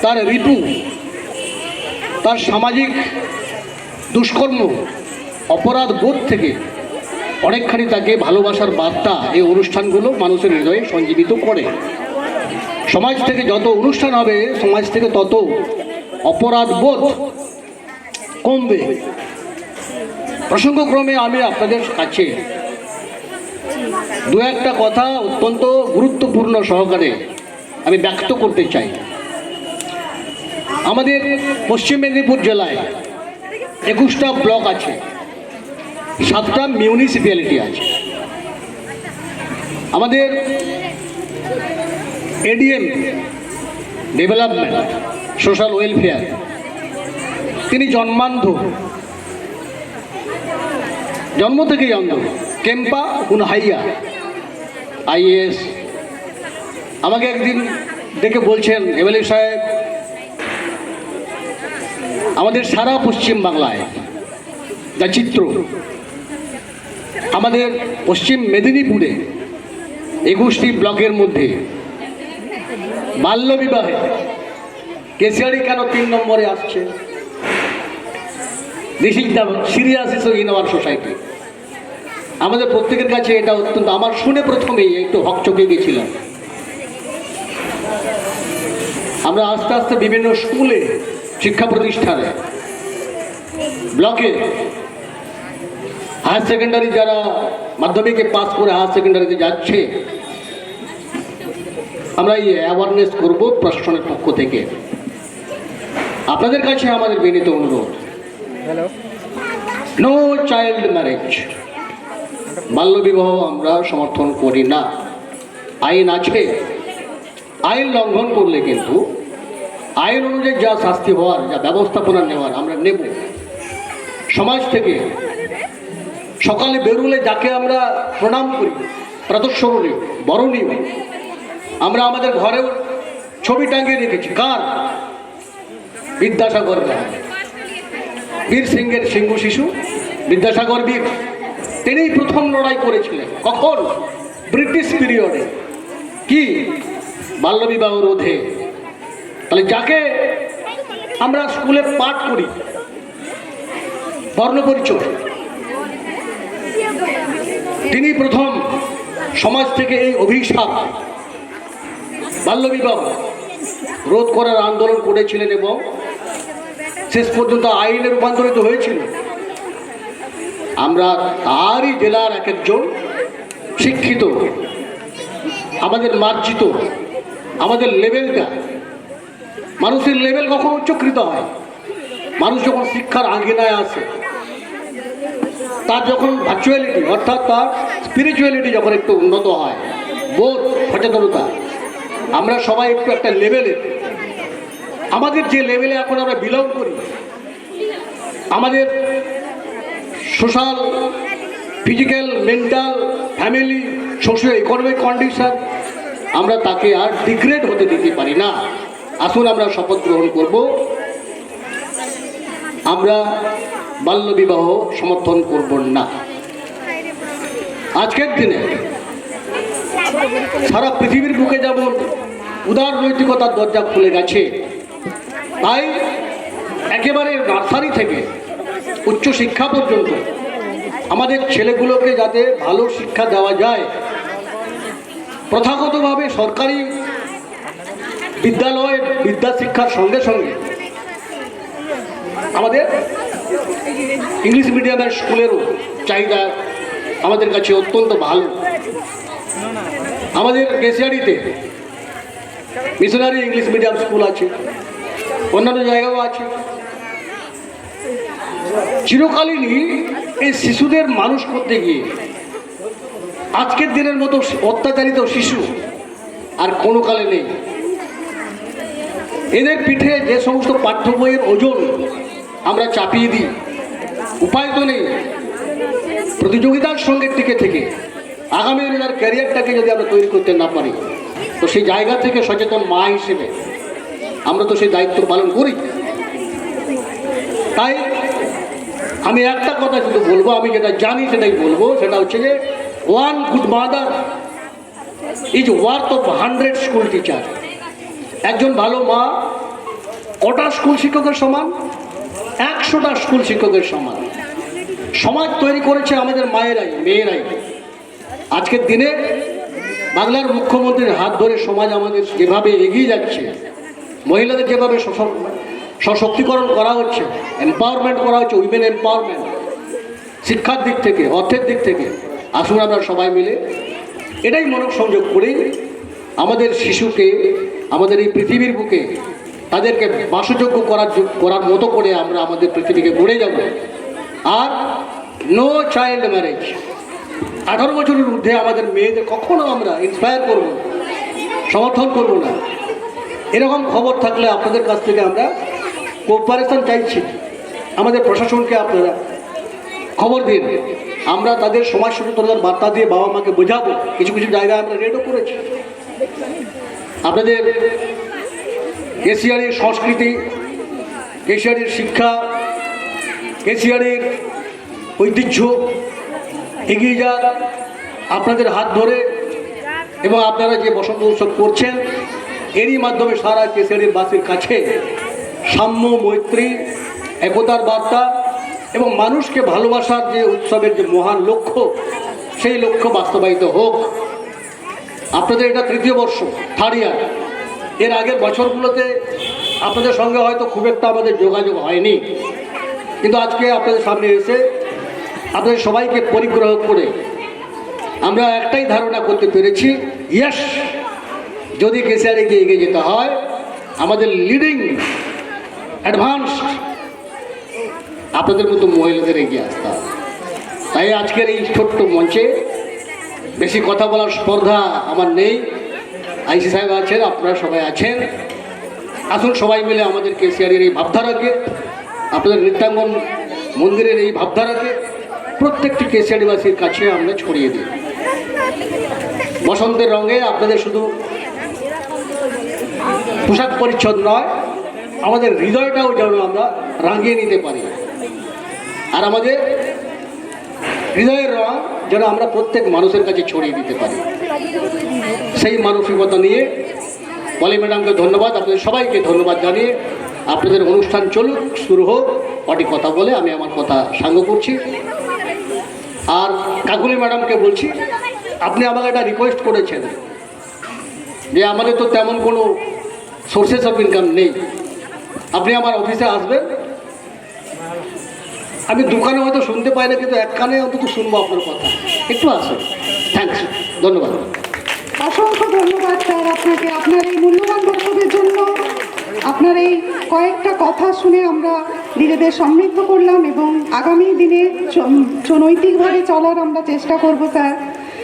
তার ঋতু, তার সামাজিক দুষ্কর্ম, অপরাধ বোধ থেকে অনেকখানি তাকে ভালোবাসার বার্তা এই অনুষ্ঠানগুলো মানুষের হৃদয়ে সঞ্জীবিত করে। সমাজ থেকে যত অনুষ্ঠান হবে সমাজ থেকে তত অপরাধ বোধ কমবে। প্রসঙ্গক্রমে আমি আপনাদের কাছে দু একটা কথা অত্যন্ত গুরুত্বপূর্ণ সহকারে আমি ব্যক্ত করতে চাই। আমাদের পশ্চিম মেদিনীপুর জেলায় 21টা ব্লক আছে, 7টা মিউনিসিপ্যালিটি আছে। আমাদের এডিএম ডেভেলপমেন্ট সোশ্যাল ওয়েলফেয়ার, তিনি জন্মান্ধ, জন্ম থেকেই অন্ধ, কেম্পা হুনহাইয়া IAS। আমাকে একদিন দেখে বলছেন, এমএলএ সাহেব, আমাদের সারা পশ্চিম বাংলায় যা চিত্র, আমাদের পশ্চিম মেদিনীপুরে 21টি ব্লকের মধ্যে বাল্যবিবাহে কেশিয়ারি কেন 3 নম্বরে আসছে? This is the serious issue in our society. আমাদের প্রত্যেকের কাছে এটা অত্যন্ত, আমার শুনে প্রথমেই একটু হকচকে গেছিলাম। আমরা আস্তে আস্তে বিভিন্ন স্কুলে, শিক্ষা প্রতিষ্ঠানে, ব্লকে, হায়ার সেকেন্ডারি যারা মাধ্যমিকে পাস করে হায়ার সেকেন্ডারিতে যাচ্ছে, আমরা এই অ্যাওয়ারনেস করব প্রশাসনের পক্ষ থেকে। আপনাদের কাছে আমাদের বিনীত অনুরোধ, নো চাইল্ড ম্যারেজ, বাল্যবিবাহ আমরা সমর্থন করি না। আইন আছে, আইন লঙ্ঘন করলে কিন্তু আইন অনুযায়ী যা শাস্তি হওয়ার, যা ব্যবস্থাপনা নেওয়ার আমরা নেব। সমাজ থেকে সকালে বেরোলে যাকে আমরা প্রণাম করি, প্রাতঃস্মরণীয়, বরণীয়, আমরা আমাদের ঘরেও ছবি টাঙিয়ে রেখেছি। কার? বিদ্যাসাগর রায়, বীর সিংহের সিংহ শিশু বিদ্যাসাগর বীর। তিনি প্রথম লড়াই করেছিলেন। কখন? ব্রিটিশ পিরিয়ডে। কি? বাল্যবিবাহ রোধে। তাহলে যাকে আমরা স্কুলে পাঠ করি, বর্ণপরিচয়, তিনি প্রথম সমাজ থেকে এই অভিশাপ বাল্যবিবাহ রোধ করার আন্দোলন করেছিলেন এবং শেষ পর্যন্ত আইনে রূপান্তরিত হয়েছিল। আমরা তারই জেলার এক একজন শিক্ষিত, আমাদের মার্জিত, আমাদের লেভেলটা, মানুষের লেভেল কখন উচ্চকৃত হয়? মানুষ যখন শিক্ষার আঙ্গিনায় আসে, তার যখন ভার্চুয়ালিটি অর্থাৎ তার স্পিরিচুয়ালিটি যখন একটু উন্নত হয়, বোধ, সচেতনতা, আমরা সবাই একটু একটা লেভেলে, আমাদের যে লেভেলে এখন আমরা বিলং করি, আমাদের social, physical, mental, family, socio economic condition, আমরা তাকে আর ডিগ্রেড হতে দিতে পারি না। আসুন আমরা শপথ গ্রহণ করব, আমরা বাল্যবিবাহ সমর্থন করব না। আজকের দিনে সারা পৃথিবীর বুকে যেমন উদার নৈতিকতার দরজা খুলে গেছে, তাই একেবারে নার্সারি থেকে উচ্চ শিক্ষা পর্যন্ত আমাদের ছেলেগুলোকে যাতে ভালো শিক্ষা দেওয়া যায়, প্রথাগতভাবে সরকারি বিদ্যালয়ে বিদ্যা শিক্ষার সঙ্গে সঙ্গে আমাদের ইংলিশ মিডিয়ামের স্কুলেরও চাহিদা আমাদের কাছে অত্যন্ত ভালো। আমাদের কেশিয়াড়িতে মিশনারি ইংলিশ মিডিয়াম স্কুল আছে, অন্যান্য জায়গাও আছে। চিরকালীনই এই শিশুদের মানুষ করতে গিয়ে আজকের দিনের মতো অত্যাচারিত শিশু আর কোনো কালে নেই। এদের পিঠে যে সমস্ত পাঠ্য বইয়ের ওজন আমরা চাপিয়ে দিই, উপায় তো নেই। প্রতিযোগিতার সঙ্গে টিকে থেকে আগামী দিনের ক্যারিয়ারটাকে যদি আমরা তৈরি করতে না পারি, তো সেই জায়গা থেকে সচেতন মা হিসেবে আমরা তো সেই দায়িত্ব পালন করি। তাই আমি একটা কথা শুধু বলবো, আমি যেটা জানি সেটাই বলবো, সেটা হচ্ছে যে one good mother is worth of 100 school teacher. একজন ভালো মা কটা স্কুল শিক্ষকের সমান? 100টা স্কুল শিক্ষকের সমান। সমাজ তৈরি করেছে আমাদের মায়েরাই, মেয়েরাই। আজকের দিনে বাংলার মুখ্যমন্ত্রীর হাত ধরে সমাজ আমাদের যেভাবে এগিয়ে যাচ্ছে, মহিলাদের যেভাবে সশক্তিকরণ করা হচ্ছে, এম্পাওয়ারমেন্ট করা হচ্ছে, উইমেন এম্পাওয়ারমেন্ট, শিক্ষার দিক থেকে, অর্থের দিক থেকে, আসুন আমরা সবাই মিলে এটাই মনোসংযোগ করি। আমাদের শিশুকে আমাদের এই পৃথিবীর বুকে তাদেরকে বাসযোগ্য করার মতো করে আমরা আমাদের পৃথিবীকে গড়ে যাব। আর নো চাইল্ড ম্যারেজ, 18 বছরের ঊর্ধ্বে আমাদের মেয়েদের কখনো আমরা ইন্সপায়ার করব না, সমর্থন করব না। এরকম খবর থাকলে আপনাদের কাছ থেকে আমরা কোঅপারেশন চাইছি। আমাদের প্রশাসনকে আপনারা খবর দিন, আমরা তাদের সমাজ সচেতনতার বার্তা দিয়ে বাবা মাকে বোঝাবো। কিছু কিছু জায়গায় আমরা রেডও করেছি। আপনাদের কেশিয়ারির সংস্কৃতি, কেশিয়ারির শিক্ষা, কেশিয়ারির ঐতিহ্য এগিয়ে যাক আপনাদের হাত ধরে, এবং আপনারা যে বসন্ত উৎসব করছেন এরই মাধ্যমে সারা কেশিয়ারির বাসীর কাছে সাম্য, মৈত্রী, একতার বার্তা এবং মানুষকে ভালোবাসার যে উৎসবের যে মহান লক্ষ্য, সেই লক্ষ্য বাস্তবায়িত হোক। আপনাদের এটা 3য় বর্ষ, 3rd ইয়ার। এর আগের বছরগুলোতে আপনাদের সঙ্গে হয়তো খুব একটা আমাদের যোগাযোগ হয়নি, কিন্তু আজকে আপনাদের সামনে এসে আপনাদের সবাইকে পরিগ্রহ করে আমরা একটাই ধারণা করতে পেরেছি, ইয়েস, যদি কেশিয়ারিকে এগিয়ে যেতে হয় আমাদের লিডিং অ্যাডভান্সড আপনাদের মতো মহিলাদের এগিয়ে আসতে হবে। তাই আজকের এই ছোট্ট মঞ্চে বেশি কথা বলার স্পর্ধা আমার নেই। আইসি সাহেব আছেন, আপনারা সবাই আছেন, আসুন সবাই মিলে আমাদের কেশিয়ারির এই ভাবধারাকে, আপনাদের নৃত্যাঙ্গন মন্দিরের এই ভাবধারাকে প্রত্যেকটি কেশিয়ারিবাসীর কাছে আমরা ছড়িয়ে দিই। বসন্তের রঙে আপনাদের শুধু পোশাক পরিচ্ছদ নয়, আমাদের হৃদয়টাও যেন আমরা রাঙিয়ে নিতে পারি। আর আমাদের হৃদয়ের রং যেন আমরা প্রত্যেক মানুষের কাছে ছড়িয়ে দিতে পারি। সেই মানসিকতা নিয়ে পলি ম্যাডামকে ধন্যবাদ, আপনাদের সবাইকে ধন্যবাদ জানিয়ে আপনাদের অনুষ্ঠান চলুক, শুরু হোক। কটি কথা বলে আমি আমার কথা সাঙ্গ করছি। আর কাকুলি ম্যাডামকে বলছি, আপনি আমাকে একটা রিকোয়েস্ট করেছেন যে আমাদের তো তেমন কোনো সোর্সেস অফ ইনকাম নেই, আপনি আমার অফিসে আসবেন। আমি দোকানে হয়তো শুনতে পাই না, কিন্তু এক কানে অন্তত শুনবো আপনার কথা। একটু আসুন। থ্যাংকস, ধন্যবাদ। অসংখ্য ধন্যবাদ স্যার আপনাকে, আপনার এই মূল্যবান বক্তব্যের জন্য। আপনার এই কয়েকটা কথা শুনে আমরা নিজেদের সমৃদ্ধ করলাম এবং আগামী দিনে নৈতিকভাবে চলার আমরা চেষ্টা করব স্যার।